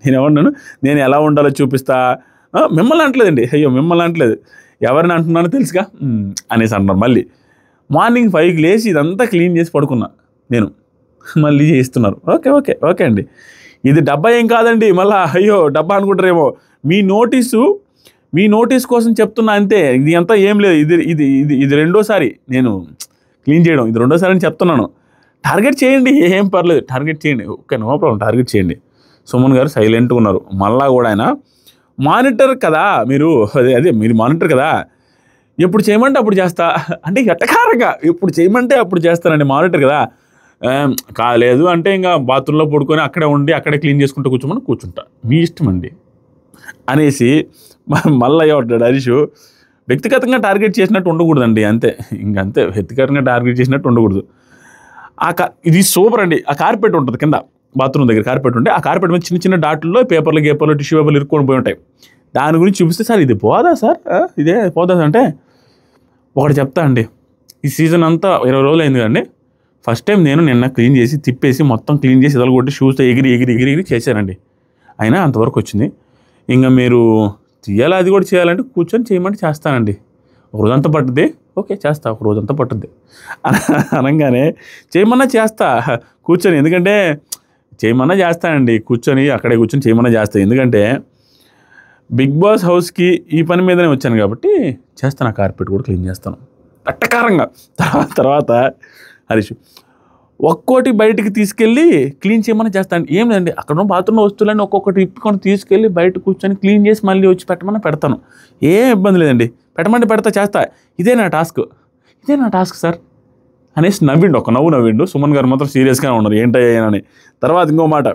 నేను ఎవరినాను, నేను ఎలా ఉండాలో చూపిస్తా, మిమ్మల్ని అంటలేదండి, అయ్యో మిమ్మల్ని అంటలేదు, ఎవరిని అంటున్నానో తెలుసుగా అనేసి అంటున్నారు. మళ్ళీ మార్నింగ్ 5కి లేచి ఇదంతా క్లీన్ చేసి పడుకున్నా నేను, మళ్ళీ చేస్తున్నారు. ఓకే అండి, ఇది డబ్బా ఏం కాదండి, మళ్ళీ అయ్యో డబ్బా అనుకుంటారేమో, మీ నోటీస్ కోసం చెప్తున్నా అంతే, ఇది అంతా ఏం లేదు, ఇది రెండోసారి నేను క్లీన్ చేయడం, ఇది రెండోసారి అని చెప్తున్నాను, టార్గెట్ చేయండి, ఏం పర్లేదు, టార్గెట్ చేయండి, ఓకే నో ప్రాబ్లం, టార్గెట్ చేయండి. సుమన్ గారు సైలెంట్గా ఉన్నారు. మళ్ళా కూడా ఆయన మానిటర్ కదా మీరు, మీరు మానిటర్ కదా, ఎప్పుడు చేయమంటే అప్పుడు చేస్తా అంటే ఎట్టకారంగా, ఎప్పుడు చేయమంటే అప్పుడు చేస్తానండి, మానిటర్ కదా, కాలేదు అంటే ఇంకా బాత్రూంలో పడుకొని అక్కడే ఉండి అక్కడే క్లీన్ చేసుకుంటూ కూర్చుంటా, మీ ఇష్టం అండి అనేసి మళ్ళీ ఏమంటాడు హరీష్, వ్యక్తిగతంగా టార్గెట్ చేసినట్టు ఉండకూడదండి, అంతే ఇంకంతే, వ్యక్తిగతంగా టార్గెట్ చేసినట్టు ఉండకూడదు. ఇది సూపర్ అండి. ఆ కార్పెట్ ఉంటుంది కింద బాత్రూమ్ దగ్గర, కార్పెట్ ఉంటే ఆ కార్పెట్ మీద చిన్న గేపర్లు టిష్యూ పేపర్లు ఇరుక్కొని పోయి ఉంటాయి. దాని గురించి చూపిస్తే సార్ ఇది పోదా సార్, ఇదే పోదా అంటే ఒకటి చెప్తా అండి, ఈ సీజన్ అంతా 20 రోజులు అయింది కదండి, ఫస్ట్ టైం నేను నిన్న క్లీన్ చేసి తిప్పేసి మొత్తం క్లీన్ చేసి ఎదలు కొట్టి షూస్తో ఎగిరి చేశానండి. అయినా అంతవరకు వచ్చింది. ఇంకా మీరు తీయాలి, అది కూడా చేయాలంటే కూర్చొని చేయమంటే చేస్తానండి. ఒక రోజంతా పట్టుద్ది, ఓకే చేస్తా, ఒక రోజంతా పట్టుద్ది అనగానే చేయమన్నా చేస్తా కూర్చొని. ఎందుకంటే చేయమన్నా చేస్తానండి, కూర్చొని అక్కడే కూర్చొని చేయమన్నా చేస్తాను. ఎందుకంటే బిగ్ బాస్ హౌస్కి ఈ పని మీదనే వచ్చాను కాబట్టి చేస్తాను. ఆ కార్పెట్ కూడా క్లీన్ చేస్తాను అట్టకారంగా. తర్వాత హరీష్ ఒక్కోటి బయటికి తీసుకెళ్ళి క్లీన్ చేయమని చేస్తాను. ఏం లేదండి, అక్కడ ఉన్న బాత్రూంలో వస్తువులన్నీ ఒక్కొక్కటి ఇప్పుకొని తీసుకెళ్ళి బయట కూర్చొని క్లీన్ చేసి మళ్ళీ వచ్చి పెట్టమని పెడతాను. ఏం ఇబ్బంది లేదండి, పెట్టమంటే పెడతా, చేస్తా. ఇదే నా టాస్క్ సార్ అనేసి నవ్విండు, ఒక నవ్వు నవ్విండు. సుమన్ గారు మాత్రం సీరియస్గా ఉన్నారు, ఏంటని. తర్వాత ఇంకో మాట,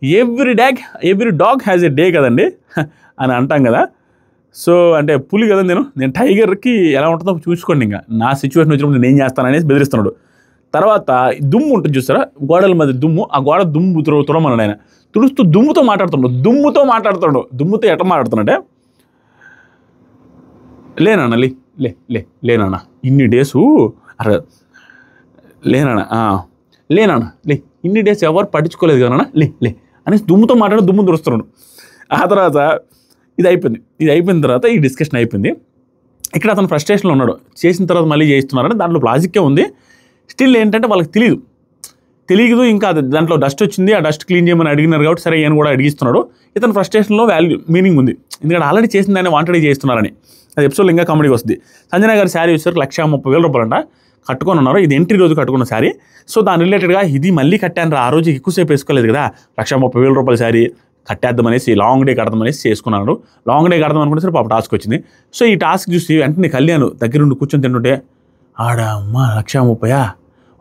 every dog has a day కదండి అని అంటాం కదా. సో అంటే పులి కదా, నేను టైగర్కి ఎలా ఉంటుందో చూసుకోండి. ఇంకా నా సిచ్యువేషన్ వచ్చినప్పుడు నేను ఏం చేస్తాను అనేసి బెదిరిస్తున్నాడు. తర్వాత దుమ్ము ఉంటుంది చూస్తారా, గోడల మధ్య దుమ్ము, ఆ గోడ దుమ్ము తుడమన్నాడు ఆయన. తుడుస్తూ దుమ్ముతో మాట్లాడుతున్నాడు. దుమ్ముతో ఎట్లా మాట్లాడుతున్నాడే, లేనన్నా లేనన్నా ఇన్ని డేసు లేనన్నా ఇన్ని డేస్ ఎవరు పట్టించుకోలేదు కదన్నా లే అనేసి దుమ్ముతో మాట్లాడి దుమ్ము తుడుస్తున్నాడు. ఆ తర్వాత ఇది అయిపోయిన తర్వాత ఈ డిస్కషన్ అయిపోయింది. ఇక్కడ అతను ఫ్రస్ట్రేషన్లో ఉన్నాడు. చేసిన తర్వాత మళ్ళీ చేయిస్తున్నారని దాంట్లో లాజిక్కే ఉంది. స్టిల్ ఏంటంటే వాళ్ళకి తెలియదు. ఇంకా దాంట్లో డస్ట్ వచ్చింది, ఆ డస్ట్ క్లీన్ చేయమని అడిగినారు కాబట్టి సరే అని కూడా అడిగిస్తున్నాడు. ఇతను ఫ్రస్ట్రేషన్లో మీనింగ్ ఉంది. ఎందుకంటే ఆల్రెడీ చేసిన దాన్ని వాంటెడ్ చేస్తున్నారని. అది ఎపిసోడ్లో ఇంకా కామెడీగా వస్తుంది. సంజన గారి శారీ వచ్చేసరికి 1,30,000 రూపాయలంట కట్టుకొని ఉన్నారు. ఇది ఎంట్రీ రోజు కట్టుకున్న శారీ. సో దాని రిలేటెడ్గా ఇది మళ్ళీ కట్టాను, ఆ రోజు ఎక్కువసేపు వేసుకోలేదు కదా, 1,30,000 రూపాయల శారీ కట్టేద్దామనేసి లాంగ్ డే కడదామనేసి చేసుకున్నాడు. లాంగ్ డే కడదాం అనుకుంటే సరే పాప టాస్క్ వచ్చింది. సో ఈ టాస్క్ చూసి వెంటనే కళ్యాణ్ దగ్గరుండి కూర్చొని తింటుంటే, ఆడమ్మ 1,30,000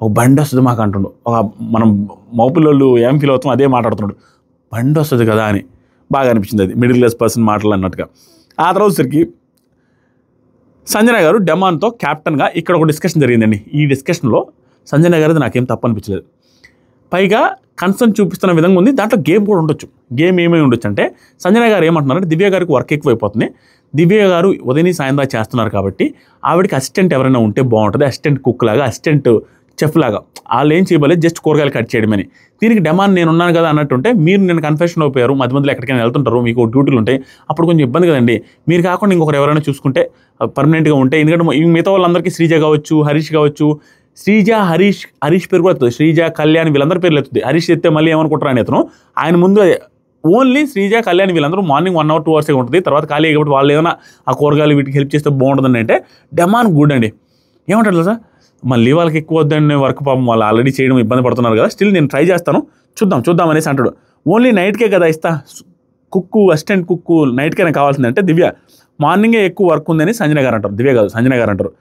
ఒక బండి వస్తుంది మాకు అంటుండు. మనం మౌపిల్లోళ్ళు ఏం ఫీల్ అవుతాం అదే మాట్లాడుతున్నాడు, బండి వస్తుంది కదా అని. బాగా అనిపించింది అది, మిడిల్ క్లాస్ పర్సన్ మాటలు అన్నట్టుగా. ఆ తర్వాత సరికి సంజన గారు డెమాన్తో క్యాప్టెన్గా ఇక్కడ ఒక డిస్కషన్ జరిగిందండి. ఈ డిస్కషన్లో సంజన గారిది నాకేం తప్పు అనిపించలేదు. పైగా కన్సర్న్ చూపిస్తున్న విధంగా ఉంది. దాంట్లో గేమ్ కూడా ఉండొచ్చు. గేమ్ ఏమేమి ఉండొచ్చు అంటే, సంజన గారు ఏమంటున్నారంటే దివ్య గారికి వర్క్ ఎక్కువైపోతుంది, దివ్య గారు ఉదయని సాయంత్రం చేస్తున్నారు కాబట్టి ఆవిడకి అసిస్టెంట్ ఎవరైనా ఉంటే బాగుంటుంది, అసిస్టెంట్ కుక్ లాగా, అసిస్టెంట్ చెఫ్ లాగా. వాళ్ళు ఏం చేయబోలేదు, జస్ట్ కూరగాయలు కట్ చేయడమని. దీనికి డెమాండ్ నేను ఉన్నాను కదా అన్నట్టుంటే, మీరు నేను కన్ఫెషన్ అయిపోయారు, మధ్యలో ఎక్కడికైనా వెళ్తుంటారు, మీకు డ్యూటీలు ఉంటాయి, అప్పుడు కొంచెం ఇబ్బంది కదండి. మీరు కాకుండా ఇంకొకరు ఎవరైనా చూసుకుంటే పర్మనెంట్గా ఉంటే. ఎందుకంటే మిగతా వాళ్ళందరికీ శ్రీజ కావచ్చు, హరీష్ కావచ్చు, శ్రీజ హరీష్ పేరు కూడా ఎత్తుంది, శ్రీజ కళ్యాణ్ వీళ్ళందరి పేర్లు ఎత్తుంది. హరీష్ ఎత్తే మళ్ళీ ఏమనుకుంటారు అని అతను, ఆయన ముందు ఓన్లీ శ్రీజ కళ్యాణ్ వీళ్ళందరూ మార్నింగ్ 1 hour 2 hours ఉంటుంది, తర్వాత ఖాళీ కాబట్టి వాళ్ళు ఏదైనా ఆ కూరగాయలు వీటికి హెల్ప్ చేస్తే బాగుంటుందని అంటే డెమాన్ గుడ్ అండి. ఏమంటారు సార్, మళ్ళీ వాళ్ళకి ఎక్కువ వద్దండి వర్క్, పాపం వాళ్ళు ఆల్రెడీ చేయడం ఇబ్బంది పడుతున్నారు కదా, స్టిల్ నేను ట్రై చేస్తాను, చూద్దాం అనేసి అంటాడు. ఓన్లీ నైట్కే కదా ఇస్తా, అసిస్టెంట్ కుక్కు నైట్కైనా కావాల్సిందంటే దివ్య మార్నింగే ఎక్కువ వర్క్ ఉందని సంజన గారు అంటారు, దివ్య కాదు సంజన గారు అంటారు.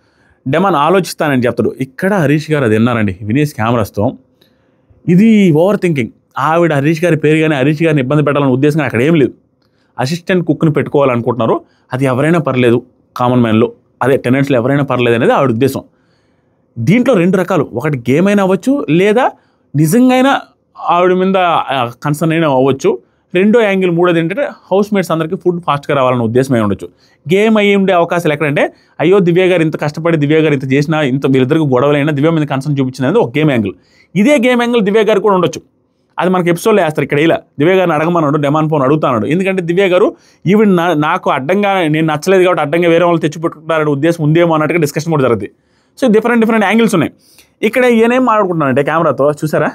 డెమాన్ ఆలోచిస్తానని చెప్తాడు. ఇక్కడ హరీష్ గారు అది విన్నారండి వినేష్ కెమెరాస్తో. ఇది ఓవర్ థింకింగ్. ఆవిడ హరీష్ గారి పేరు కానీ హరీష్ గారిని ఇబ్బంది పెట్టాలనే ఉద్దేశం అక్కడ ఏం లేదు. అసిస్టెంట్ కుక్ని పెట్టుకోవాలనుకుంటున్నారు, అది ఎవరైనా పర్లేదు, కామన్ మ్యాన్లో అదే టెనెంట్స్లో ఎవరైనా పర్లేదు అనేది ఆవిడ ఉద్దేశం. దీంట్లో 2 రకాలు, ఒకటి గేమ్ అయినా అవ్వచ్చు, లేదా నిజంగా ఆవిడ మీద కన్సర్న్ అయినా అవ్వచ్చు. రెండో యాంగిల్, మూడోది ఏంటంటే హౌస్ మేట్స్ అందరికీ ఫుడ్ ఫాస్ట్గా రావాలన్న ఉద్దేశమే ఉండొచ్చు. గేమ్ అయ్యి ఉండే అవకాశాలు ఎక్కడంటే, అయ్యో దివ్య గారు ఇంత కష్టపడి దివ్య గారు ఇంత చేసినా, ఇంత వీళ్ళిద్దరికి గొడవలైనా దివ్య మీద కన్సర్న్ చూపించింది అనేది ఒక గేమ్ యాంగిల్. ఇదే గేమ్ యాంగిల్ దివ్య గారు కూడా ఉండొచ్చు. అది మనకి ఎపిసోడ్లో వేస్తారు. ఇక్కడ ఇలా దివ్య గారిని అడగమన్నాడు, డెమాన్ ఫోన్ అడుగుతాడు. ఎందుకంటే దివ్య గారు ఈవిడ నాకు అడ్డంగా, నేను నచ్చలేదు కాబట్టి అడ్డంగా వేరే వాళ్ళు తెచ్చిపెట్టుకుంటారనే ఉద్దేశం ఉందేమో అన్నట్టుగా డిస్కషన్ కూడా జరుగుతుంది. సో డిఫరెంట్ యాంగిల్స్ ఉన్నాయి. ఇక్కడ ఈయనేం మాట్లాడుకుంటున్నానంటే కెమెరాతో చూసారా,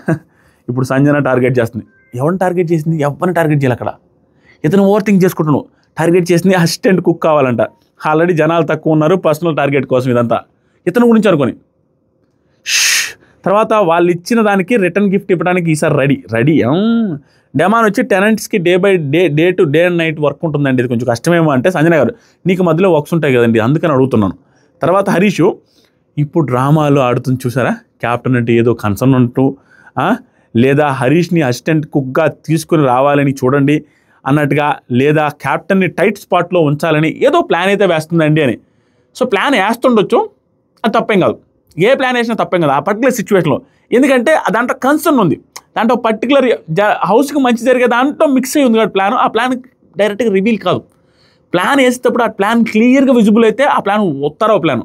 ఇప్పుడు సంజన టార్గెట్ చేస్తుంది. ఎవరిని టార్గెట్ చేసింది, ఎవరిని టార్గెట్ చేయాలి అక్కడ, ఇతను ఓవర్ థింక్ చేసుకుంటున్నావు. టార్గెట్ చేసింది అసిస్టెంట్ కుక్ కావాలంట, ఆల్రెడీ జనాలు తక్కువ ఉన్నారు, పర్సనల్ టార్గెట్ కోసం ఇదంతా ఇతను గురించి అనుకొని. తర్వాత వాళ్ళు ఇచ్చిన దానికి రిటర్న్ గిఫ్ట్ ఇవ్వడానికి ఈసారి రెడీ. డెమాన్ వచ్చి టెనెంట్స్కి day to day and night work ఉంటుందండి, ఇది కొంచెం కష్టమేమో అంటే, సంజన గారు నీకు మధ్యలో వర్క్స్ ఉంటాయి కదండి అందుకని అడుగుతున్నాను. తర్వాత హరీష్ ఇప్పుడు డ్రామాలు ఆడుతుంది చూసారా, క్యాప్టెన్ అంటే ఏదో కన్సర్న్ అంటూ, లేదా హరీష్ని అసిస్టెంట్ కుక్గా తీసుకుని రావాలని చూడండి అన్నట్టుగా, లేదా క్యాప్టెన్ని టైట్ స్పాట్లో ఉంచాలని ఏదో ప్లాన్ అయితే వేస్తుందండి అని. సో ప్లాన్ వేస్తుండొచ్చు, అది తప్పేం కాదు, ఏ ప్లాన్ వేసినా తప్పేం కాదు ఆ పర్టికులర్ సిచ్యువేషన్లో. ఎందుకంటే దాంట్లో కన్సర్న్ ఉంది, దాంట్లో పర్టికులర్ హౌస్కి మంచి జరిగే దాంట్లో మిక్స్ అయ్యి ఉంది కాబట్టి ప్లాన్, ఆ ప్లాన్ డైరెక్ట్గా రివీల్ కాదు. ప్లాన్ వేసేటప్పుడు ఆ ప్లాన్ క్లియర్గా విజిబుల్ అయితే ఆ ప్లాన్ ఉత్తరవ ప్లాన్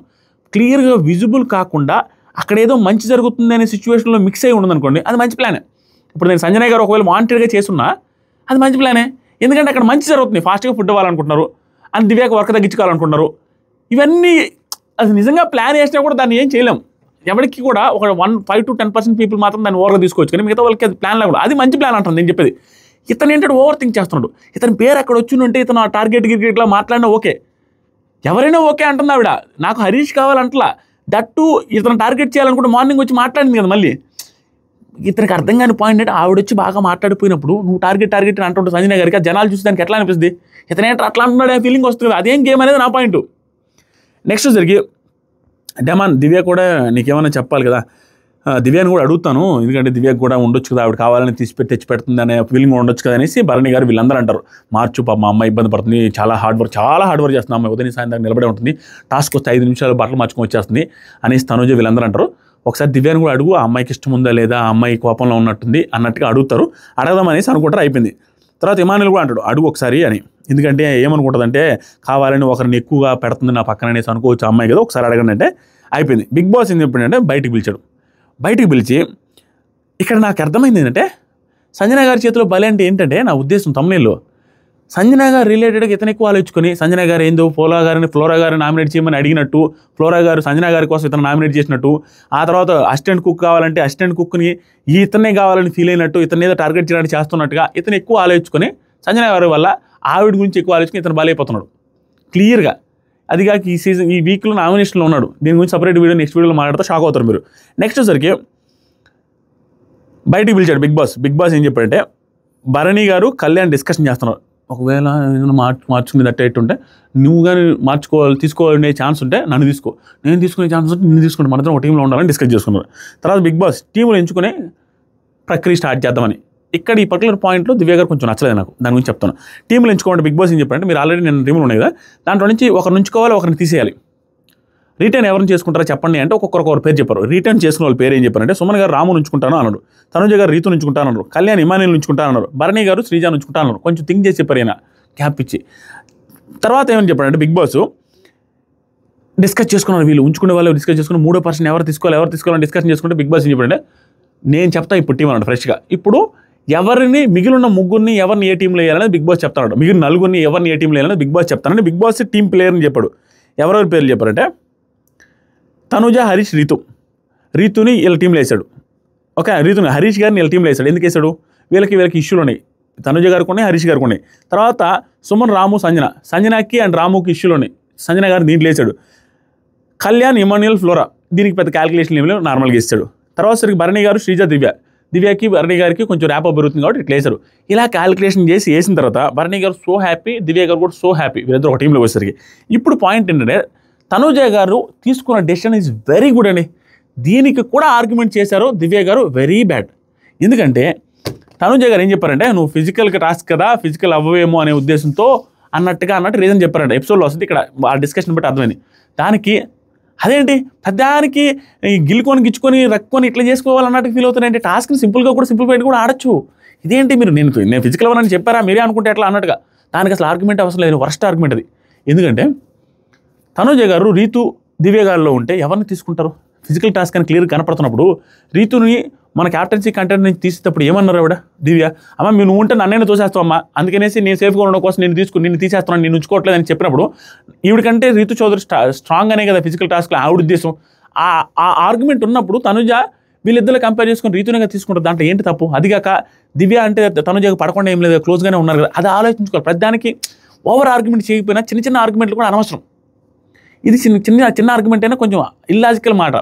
క్లియర్గా విజిబుల్ కాకుండా అక్కడ ఏదో మంచి జరుగుతుంది అనే సిచ్యువేషన్లో మిక్స్ అయ్యి ఉండదు అనుకోండి, అది మంచి ప్లానే. ఇప్పుడు నేను సంజయ్ గారు ఒకవేళ వాంటెడ్గా చేసున్నా అది మంచి ప్లానే, ఎందుకంటే అక్కడ మంచి జరుగుతుంది, ఫాస్ట్గా ఫుడ్ ఇవ్వాలనుకుంటున్నారు, అని దివ్యాకి వర్క్ తగ్గించుకోవాలనుకుంటున్నారు. ఇవన్నీ అది నిజంగా ప్లాన్ వేసినా కూడా దాన్ని ఏం చేయలేం. ఎవరికి కూడా ఒక 5 to 10% పీపుల్ మాత్రం దాన్ని ఓవర్గా తీసుకోవచ్చు, కానీ మిగతా వాళ్ళకి అది ప్లాన్ కూడా అది మంచి ప్లాన్ అంటాను నేను చెప్పేది. ఇతను ఏంటంటే ఓవర్ థింక్ చేస్తున్నాడు. ఇతని పేరు అక్కడ వచ్చి ఉంటే ఇతను ఆ టార్గెట్ గిరికెట్లా మాట్లాడినా ఓకే, ఎవరైనా ఓకే అంటుంది ఆవిడ, నాకు హరీష్ కావాలంటలా. దట్టు ఇతను టార్గెట్ చేయాలనుకుంటే మార్నింగ్ వచ్చి మాట్లాడింది కదా. మళ్ళీ ఇతనికి అర్థం కాని పాయింట్ అంటే ఆవిడ వచ్చి బాగా మాట్లాడిపోయినప్పుడు నువ్వు టార్గెట్ అని అంటుంటావు సంజన గారికి, ఆ జనాలు చూసి దానికి ఎట్లా అనిపిస్తుంది, ఇతనేంటో అట్లా అంటున్నాడు అనే ఫీలింగ్ వస్తుంది కదా. అదేం గేమ్ అనేది నా పాయింట్. నెక్స్ట్ జరిగి డెమాన్ దివ్య కూడా నీకేమైనా చెప్పాలి కదా, దివ్యాని కూడా అడుగుతాను, ఎందుకంటే దివ్యకు కూడా ఉండొచ్చు కదా, ఆవిడ కావాలని తెచ్చి పెడుతుంది అనే ఫీలింగ్ ఉండొచ్చు కదా అనేసి భరణి గారు వీళ్ళందరూ అంటారు. మార్చు పాప, మా అమ్మాయి ఇబ్బంది పడుతుంది, చాలా హార్డ్ వర్క్ చేస్తుంది అమ్మాయి, ఉదయం సాయంత్రం నిలబడే ఉంటుంది, టాస్క్ వస్తే 5 నిమిషాలు బట్టలు మార్చుకొని వచ్చేస్తుంది అనేసి తనుజ వీళ్ళందరూ అంటారు. ఒకసారి దివ్యాని కూడా అడుగు, ఆ అమ్మాయికి ఇష్టం ఉందా లేదా, ఆ అమ్మాయి కోపంలో ఉన్నట్టుంది అన్నట్టుగా అడుగుతారు. అడగదాం అనేసి అనుకుంటారు. అయిపోయింది. తర్వాత ఇమానుయల్ కూడా అంటాడు అడుగు ఒకసారి అని, ఎందుకంటే ఏమనుకుంటుందంటే కావాలని ఒకరిని ఎక్కువగా పెడుతుంది నా పక్కన అనేసి అనుకోవచ్చు అమ్మాయి కదా, ఒకసారి అడగండి అంటే అయిపోయింది. బిగ్ బాస్ ఏం చెప్పిందంటే బయటికి పిలిచి ఇక్కడ నాకు అర్థమైంది ఏంటంటే సంజన గారి చేతిలో బలి అంటే ఏంటంటే నా ఉద్దేశం తమిళలో సంజన గారు రిలేటెడ్గా ఇతను ఎక్కువ ఆలోచించుకొని సంజన గారు ఏందో ఫ్లోరా గారిని నామినేట్ చేయమని అడిగినట్టు, ఫ్లోరా గారు సంజన గారి కోసం ఇతను నామినేట్ చేసినట్టు, ఆ తర్వాత అసిస్టెంట్ కుక్ కావాలంటే అసిస్టెంట్ కుక్ని ఇతనే కావాలని ఫీల్ అయినట్టు, ఇతను ఏదో టార్గెట్ చేయడానికి చేస్తున్నట్టుగా ఇతను ఎక్కువ ఆలోచించుకొని సంజన గారి వల్ల ఆవిడ గురించి ఎక్కువ ఆలోచించుకొని ఇతను బలైపోతున్నాడు క్లియర్గా. అదిగా ఈ వీక్లో నామినేషన్లో ఉన్నాడు. దీని గురించి సపరేట్ వీడియో నెక్స్ట్ వీడియోలో మాట్లాడితే షాక్ అవుతారు మీరు. నెక్స్ట్ వచ్చరికి బయటికి పిలిచాడు బిగ్ బాస్ ఏం చెప్పాడంటే భరణి గారు కళ్యాణ్ డిస్కషన్ చేస్తున్నారు. ఒకవేళ ఏదైనా మార్చుకునేది అట్టేట్టుంటే నువ్వు కానీ తీసుకోవాలనే ఛాన్స్ ఉంటే నన్ను తీసుకో, నేను తీసుకునే ఛాన్స్ ఉంటే నిన్ను తీసుకుంటే మన ఒక టీంలో ఉండాలని డిస్కస్ చేసుకున్నారు. తర్వాత బిగ్ బాస్ టీంలో ఎంచుకునే ప్రక్రియ స్టార్ట్ చేద్దామని. ఇక్కడ ఈ పర్టికులర్ పాయింట్లో దివ్య గారు కొంచెం నచ్చలేదు నాకు, దాని గురించి చెప్తాను. టీంలో ఎంచుకోవాలంటే బిగ్ బాస్ ఏం చెప్పారంటే మీరు ఆల్రెడీ నేను టీంలో ఉన్నాయి కదా, దాంట్లో నుంచి ఒకరిని ఉంచుకోవాలి, ఒకరిని తీసేయాలి. రిటర్న్ ఎవరిని చేసుకుంటారో చెప్పండి అంటే ఒక్కొక్కరు పేరు చెప్పారు. రిటర్న్ చేసుకున్న వాళ్ళు పేరు ఏం చెప్పారంటే సుమన్ గారు రాము ఉంచుకుంటాను అన్నాడు, తనుజ గారు రీతు ఉంచుకుంటాను అన్నారు, కళ్యాణ్ ఇమానుయల్ ఉంచుకుంటాను అన్నారు, భరణి గారు శ్రీజాన్ ఉంచుకుంటాను అన్నారు. కొంచెం థింక్ చేసి చెప్పారు ఈయన గ్యాప్ ఇచ్చి. తర్వాత ఏమని చెప్పారంటే బిగ్ బాస్ డిస్కస్ చేసుకున్నారు, వీళ్ళు ఉంచుకునే వాళ్ళు డిస్కస్ చేసుకుని 3వ పర్సన్ ఎవరు తీసుకోవాలని డిస్కషన్ చేసుకుంటే బిగ్ బాస్ ఏం చెప్పారంటే నేను చెప్తా ఇప్పుడు టీం అన్నాడు ఫ్రెష్గా. ఇప్పుడు మిగిలిన ముగ్గురిని ఎవరిని ఏ టీంలో వేయాలనేది బిగ్ బాస్ చెప్తాడు, మిగిలిన నలుగురిని ఎవరిని ఏ టీంలో వేయాలనేది బిగ్ బాస్ చెప్తానంటే బిగ్ బాస్ టీం ప్లేయర్ని చెప్పాడు. ఎవరెవరి పేర్లు చెప్పారంటే తనుజ, హరీష్, రీతుని వీళ్ళ టీంలో వేసాడు. ఓకే, హరీష్ గారిని వీళ్ళ టీంలో వేసాడు. ఎందుకు వేసాడు, వీళ్ళకి ఇష్యూలు ఉన్నాయి, తనుజ గారికి ఉన్నాయి, హరీష్ గారికి ఉన్నాయి. తర్వాత సుమన్, రాము, సంజనకి అండ్ రాముకి ఇష్యూలు ఉన్నాయి, సంజన గారు దీంట్లో వేసాడు. కళ్యాణ్, ఇమానుయల్, ఫ్లోరా దీనికి పెద్ద క్యాలిక్యులేషన్ ఏమి నార్మల్గా ఇస్తాడు. తర్వాత సరికి భరణి గారు, శ్రీజ, దివ్యకి భరణి గారికి కొంచెం ర్యాప్ పెరుగుతుంది కాబట్టి ఇట్లా వేశారు. ఇలా క్యాలిక్యులేషన్ చేసి వేసిన తర్వాత భరణి గారు సో హ్యాపీ, దివ్య గారు కూడా సో హ్యాపీ, వీళ్ళిద్దరు ఒక టీంలో వచ్చేసరికి. ఇప్పుడు పాయింట్ ఏంటంటే తనుజ గారు తీసుకున్న డెసిషన్ ఈజ్ వెరీ గుడ్ అండి. దీనికి కూడా ఆర్గ్యుమెంట్ చేశారు దివ్య గారు, వెరీ బ్యాడ్. ఎందుకంటే తనుజ గారు ఏం చెప్పారంటే నువ్వు ఫిజికల్గా టాస్క్ కదా, ఫిజికల్ అవ్వేమో అనే ఉద్దేశంతో అన్నట్టు రీజన్ చెప్పారంట. ఎపిసోడ్లో వస్తుంది, ఇక్కడ ఆ డిస్కషన్ బట్టి అర్థమైంది. దానికి అదేంటి పెద్దానికి గిచ్చుకొని రక్కుని ఇట్లా చేసుకోవాలన్నట్టు ఫీల్ అవుతున్నాయంటే టాస్క్ని సింపుల్గా కూడా సింప్లిఫైడ్ కూడా ఆడచ్చు. ఇదేంటి మీరు నేను ఫిజికల్ అవ్వనని చెప్పారా మీరే అనుకుంటే ఎట్లా అన్నట్టుగా, దానికి అసలు ఆర్గ్యుమెంట్ అవసరం లేదు, వర్స్ట్ ఆర్గ్యుమెంట్ అది. ఎందుకంటే తనుజ గారు రీతు, దివ్య గారిలో ఉంటే ఎవరిని తీసుకుంటారు? ఫిజికల్ టాస్క్ అని క్లియర్ కనపడుతున్నప్పుడు రీతుని మన క్యాప్టెన్సీ కంటెంట్ నుంచి తీసేటప్పుడు ఏమన్నారు ఆవిడ దివ్య, అమ్మ నువ్వు ఉంటే నన్నైనా తోసేస్తావు అమ్మా, అందుకనేసి నేను సేఫ్గా ఉండడం కోసం నిన్ను తీసేస్తున్నాను, నేను ఉంచుకోవట్లేదు అని చెప్పినప్పుడు ఈవిడికంటే రీతు చౌదరి స్ట్రాంగ్ అనే కదా ఫిజికల్ టాస్క్లో ఆవిడ ఉద్దేశం. ఆ ఆర్గ్యుమెంట్ ఉన్నప్పుడు తనుజ వీళ్ళిద్దరు కంపేర్ చేసుకుని రీతునిగా తీసుకుంటారు, దాంట్లో ఏంటి తప్పు? అదిగాక దివ్య అంటే తనుజకు పడకుండా ఏం లేదు, క్లోజ్గానే ఉన్నారు కదా, అది ఆలోచించుకోవాలి. ప్రతిదానికి ఓవర్ ఆర్గ్యుమెంట్ చేయకపోయినా చిన్న ఆర్గ్యుమెంట్లు కూడా అనవసరం. ఇది చిన్న ఆర్గ్యుమెంట్ అయినా కొంచెం ఇల్లాజికల్ మాట,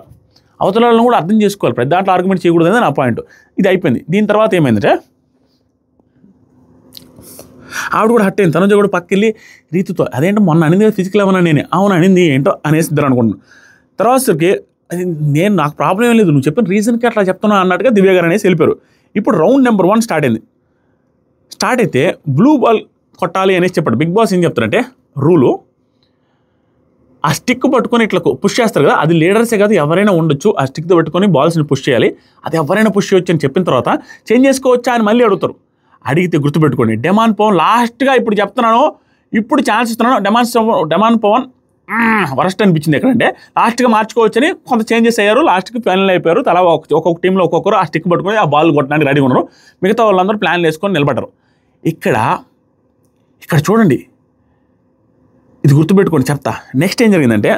అవతల వాళ్ళని కూడా అర్థం చేసుకోవాలి, ప్రతి దాంట్లో ఆర్గ్యుమెంట్ చేయకూడదు అనేది నా పాయింట్. ఇది అయిపోయింది. దీని తర్వాత ఏమైందంటే ఆవిడ కూడా హట్ అయింది. తనుజ కూడా పక్కకెళ్ళి రీతుతో అదేంటో మొన్న అనింది ఫిజికల్ ఏమన్నా నేనే అవును అనింది ఏంటో అనేసి ఇద్దరు అనుకుంటున్నాను. తర్వాత సరికి అది నాకు ప్రాబ్లం ఏం లేదు, నువ్వు చెప్పిన రీజన్కి అట్లా చెప్తున్నావు అన్నట్టుగా దివ్య గారు అనేసి వెళ్ళిపోయారు. ఇప్పుడు రౌండ్ నెంబర్ 1 స్టార్ట్ అయింది. స్టార్ట్ అయితే బ్లూ బాల్ కొట్టాలి అనేసి చెప్పాడు. బిగ్ బాస్ ఏం చెప్తారంటే రూలు ఆ స్టిక్ పట్టుకొని ఇట్లా పుష్ చేస్తారు కదా, అది లీడర్సే కాదు ఎవరైనా ఉండొచ్చు, ఆ స్టిక్తో పట్టుకొని బాల్స్ని పుష్ చేయాలి, అది ఎవరైనా పుష్ చేయొచ్చు అని చెప్పిన తర్వాత చేంజ్ చేసుకోవచ్చా అని మళ్ళీ అడుగుతారు. అడిగితే గుర్తుపెట్టుకోండి, డెమాన్ పవన్ లాస్ట్గా ఇప్పుడు చెప్తున్నాను, ఇప్పుడు ఛాన్స్ ఇస్తున్నాను, డెమాన్ పవన్ వరస్ట్ అనిపించింది ఎక్కడంటే లాస్ట్గా మార్చుకోవచ్చని కొంత చేంజెస్ అయ్యారు, లాస్ట్కి ఫైనల్ అయిపోయారు. ఒక్కొక్క టీంలో ఒక్కొక్కరు ఆ స్టిక్ పట్టుకొని ఆ బాల్ కొట్టడానికి రెడీ ఉన్నారు, మిగతా వాళ్ళందరూ ప్లాన్లు వేసుకొని నిలబడ్డారు. ఇక్కడ చూడండి, ఇది గుర్తుపెట్టుకోండి చెప్తా. నెక్స్ట్ ఏం జరిగిందంటే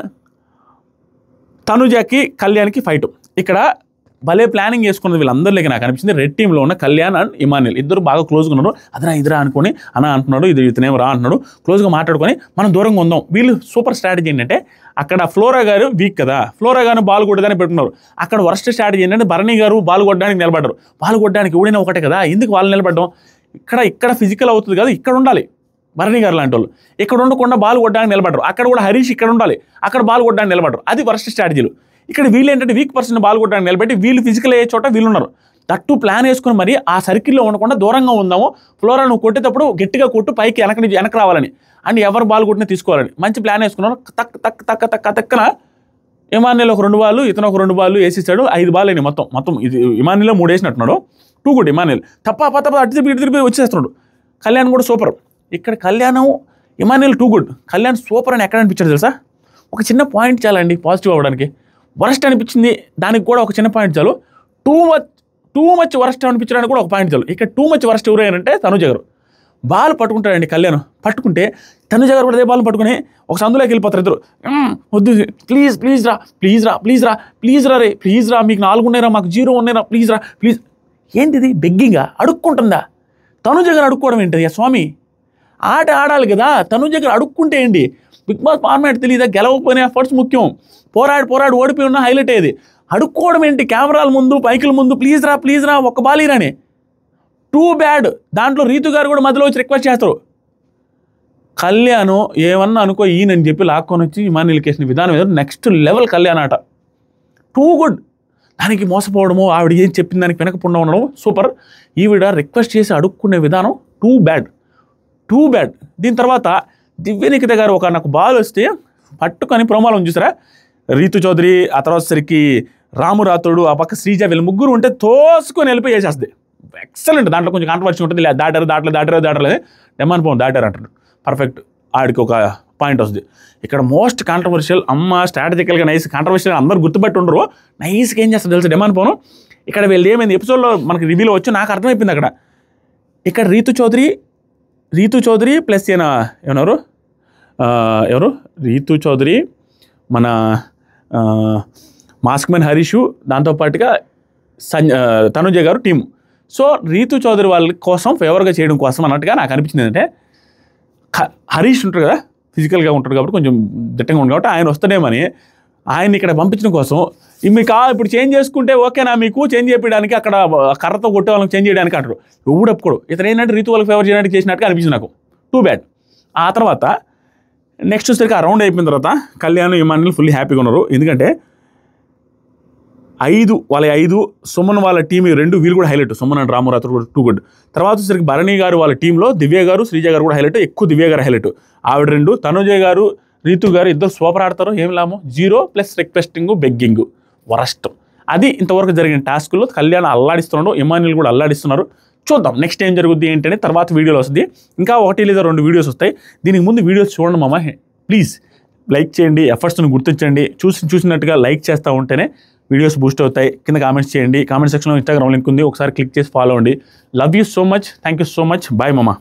తనుజకి కళ్యాణ్కి ఫైట్. ఇక్కడ భలే ప్లానింగ్ చేసుకున్నది వీళ్ళందరిలోకి నాకు అనిపించింది. రెడ్ టీంలో ఉన్న కళ్యాణ్ అండ్ ఇమాన్యుల్ ఇద్దరు బాగా క్లోజ్గా ఉన్నారు. అదరా ఇదిరా అనుకొని అన్న అంటున్నాడు, ఇతనేమో రా అంటున్నాడు, క్లోజ్గా మాట్లాడుకొని మనం దూరంగా ఉందాం. వీళ్ళు సూపర్ స్ట్రాటజీ ఏంటంటే అక్కడ ఫ్లోరా గారు వీక్ కదా, ఫ్లోరా గారు బాల్ కొట్టడానికి పెట్టుకున్నారు. అక్కడ వర్స్ట్ స్ట్రాటజీ ఏంటంటే భరణి గారు బాల్ కొట్టడానికి నిలబడ్డారు. బాల్ కొట్టడానికి ఎవడైనా ఒకటే కదా, ఎందుకు వాళ్ళు నిలబడ్డం? ఇక్కడ ఫిజికల్ అవుతుంది కదా, ఇక్కడ ఉండాలి భరణి గారు లాంటి వాళ్ళు. ఇక్కడ ఉండకుండా బాల్ కొట్టడానికి నిలబడ్డారు. అక్కడ కూడా హరీష్ ఇక్కడ ఉండాలి, అక్కడ బాల్ కొట్టడానికి నిలబడ్డారు. అది వర్స్ట్ స్ట్రాటజీలు. ఇక్కడ వీళ్ళు ఏంటంటే వీక్ పర్సన్ బాల్ కొట్టడానికి నిలబెట్టి వీళ్ళు ఫిజికల్ అయ్యే చోట వీళ్ళు ఉన్నారు. దట్టు ప్లాన్ వేసుకుని మరి ఆ సర్కిల్లో ఉండకుండా దూరంగా ఉందాము. ఫ్లోరా నువ్వు కొట్టేటప్పుడు గట్టిగా కొట్టు, పైకి వెనక రావాలని, అండ్ ఎవరు బాల్ కొట్టినా తీసుకోవాలని మంచి ప్లాన్ వేసుకున్నారు. తక్కన ఇమాన్యుల్ ఒక 2 బాళ్ళు, ఇతను ఒక 2 బాళ్ళు వేసేసాడు. 5 బాల్ అయినాయి మొత్తం. ఇది ఇమాన్యుల్ 3 వేసినట్టున్నాడు. 2 good Emmanuel. తప్ప అటు తిరిగి వచ్చేస్తున్నాడు. కళ్యాణ్ కూడా సూపర్. ఇక్కడ కళ్యాణం ఇమాన్యుల్ 2 గుడ్, కళ్యాణ్ సూపర్ అని ఎక్కడ అనిపించాడు తెలుసా? ఒక చిన్న పాయింట్ చాలండి పాజిటివ్ అవ్వడానికి. వరస్ట్ అనిపించింది దానికి కూడా ఒక చిన్న పాయింట్ చాలు. టూ మచ్ వరస్ట్ అనిపించడానికి కూడా ఒక పాయింట్ చాలు. ఇక్కడ టూ మచ్ వరస్ట్ ఎవరైనంటే తనుజ గారు బాల్ పట్టుకుంటాడండి. కళ్యాణ్ పట్టుకుంటే తనుజ గారు కూడా అదే బాల్ పట్టుకుని ఒక సందులోకి వెళ్ళిపోతారు ఇద్దరు. వద్దు ప్లీజ్ రా మీకు 4 ఉన్నాయిరా, మాకు 0 ఉన్నాయిరా, ప్లీజ్. ఏంటిది బెగ్గింగా? అడుక్కుంటుందా? తనుజ గారు అడుక్కోవడం ఏంటిది స్వామి? ఆట ఆడాలి కదా. తనుజ గారు అడుక్కుంటే ఏంటి? బిగ్ బాస్ ఫార్మాట్ తెలియదా? గెలవకపోయినా ఎఫర్ట్స్ ముఖ్యం. పోరాడు ఓడిపోయి ఉన్న హైలైట్ అయ్యేది. అడుక్కోవడం ఏంటి? కెమెరాల ముందు మైకుల ముందు ప్లీజ్ రా ఒక్క బాలీరాని. Too bad. దాంట్లో రీతు గారు కూడా మధ్యలో వచ్చి రిక్వెస్ట్ చేస్తారు. కళ్యాణ్ ఏమన్నా అనుకో ఈయనని చెప్పి లాక్కొని వచ్చి ఇమాన్యుల్ కేసిన విధానం ఏదో నెక్స్ట్ లెవెల్ కళ్యాణ్ ఆట. Too good. దానికి మోసపోవడము, ఆవిడ ఏం చెప్పిన దానికి వెనకపోవడం ఉండడం సూపర్. ఈవిడ రిక్వెస్ట్ చేసి అడుక్కునే విధానం టూ బ్యాడ్. దీని తర్వాత దివ్యనిఖిత గారు నాకు బాల్ వస్తే పట్టుకొని ప్రోమాలను చూసారా? రీతు చౌదరి, ఆ తర్వాత సరికి రాము రాథోడు, ఆ పక్క శ్రీజ, వీళ్ళు 3 ఉంటే తోసుకొని వెళ్ళిపోయి చేసేస్తుంది. ఎక్సలెంట్. దాంట్లో కొంచెం కాంట్రవర్సీ ఉంటుంది. దాటలేదు డెమాన్ పవన్ దాటారు అంటారు. పర్ఫెక్ట్. ఆడికి ఒక పాయింట్ వస్తుంది. ఇక్కడ మోస్ట్ కాంట్రవర్షియల్ స్ట్రాటజికల్గా నైస్ కాంట్రవర్షియల్ అందరూ గుర్తుపెట్టి ఉండరు. నైస్గా ఏం చేస్తారు తెలుసు డెమాన్ పవన్? ఇక్కడ వీళ్ళు ఏమైంది ఎపిసోడ్లో మనకి రివ్యూలో వచ్చి నాకు అర్థమైపోయింది. ఇక్కడ రీతు చౌదరి ప్లస్ ఎవరు రీతు చౌదరి, మన మాస్క్ మ్యాన్ హరీషు, దాంతోపాటుగా తనుజ గారు టీము. సో రీతు చౌదరి వాళ్ళ కోసం ఫేవర్గా చేయడం కోసం అన్నట్టుగా నాకు అనిపించింది. ఏంటంటే హరీష్ ఉంటారు కదా, ఫిజికల్గా ఉంటాడు కాబట్టి కొంచెం దిట్టంగా ఉంటుంది కాబట్టి ఆయన వస్తాడేమని ఆయన్ని ఇక్కడ పంపించడం కోసం మీకు ఇప్పుడు చేంజ్ చేసుకుంటే ఓకేనా మీకు చేంజ్ చేయడానికి, అక్కడ కర్రతో కొట్టే వాళ్ళకి చేంజ్ చేయడానికి అంటారు. ఊడప్పుకోడు. ఇతను ఏంటంటే రీతు వాళ్ళకి ఫేవర్ చేయడానికి చేసినట్టుగా అనిపించింది నాకు. Too bad. ఆ తర్వాత నెక్స్ట్ వచ్చేసరికి ఆ రౌండ్ అయిపోయిన తర్వాత కళ్యాణ్ ఇమాన్యుల్ ఫుల్లీ హ్యాపీగా ఉన్నారు. ఎందుకంటే 5 సుమన్ వాళ్ళ టీం 2 వీళ్ళు కూడా హైలైట్. సుమన్ అండ్ రాము రాథోడ్ కూడా 2 గుడ్. తర్వాత వచ్చేసరికి భరణి గారు వాళ్ళ టీంలో దివ్య గారు, శ్రీజ గారు కూడా హైలైట్. ఎక్కువ దివ్య గారు హైలైట్. ఆవిడ 2. తనుజ గారు, రీతు గారు ఇద్దరు సూపర్ ఆడతారు. ఏం లాభం? 0 ప్లస్ రిక్వెస్టింగ్, బెగ్గింగ్. వరస్ట్. అది ఇంతవరకు జరిగిన టాస్కుల్లో కళ్యాణ్ అల్లాడిస్తున్నాడు, ఇమాన్యుల్ కూడా అల్లాడిస్తున్నారు. చూద్దాం నెక్స్ట్ ఏం జరుగుద్ది ఏంటనే తర్వాత వీడియోలో వస్తుంది. ఇంకా 1 లేదా 2 వీడియోస్ వస్తాయి. దీనికి ముందు వీడియోస్ చూడండి మామ, ప్లీజ్ లైక్ చేయండి, ఎఫర్ట్స్ని గుర్తించండి. చూసినట్టుగా లైక్ చేస్తూ ఉంటేనే వీడియోస్ బూస్ట్ అవుతాయి. కింద కామెంట్స్ చేయండి. కామెంట్ సెక్షన్లో ఇన్స్టాగ్రామ్ లింక్ ఉంది, ఒకసారి క్లిక్ చేసి ఫాలో అవ్వండి. Love you so much. Thank you so much. Bye మామ.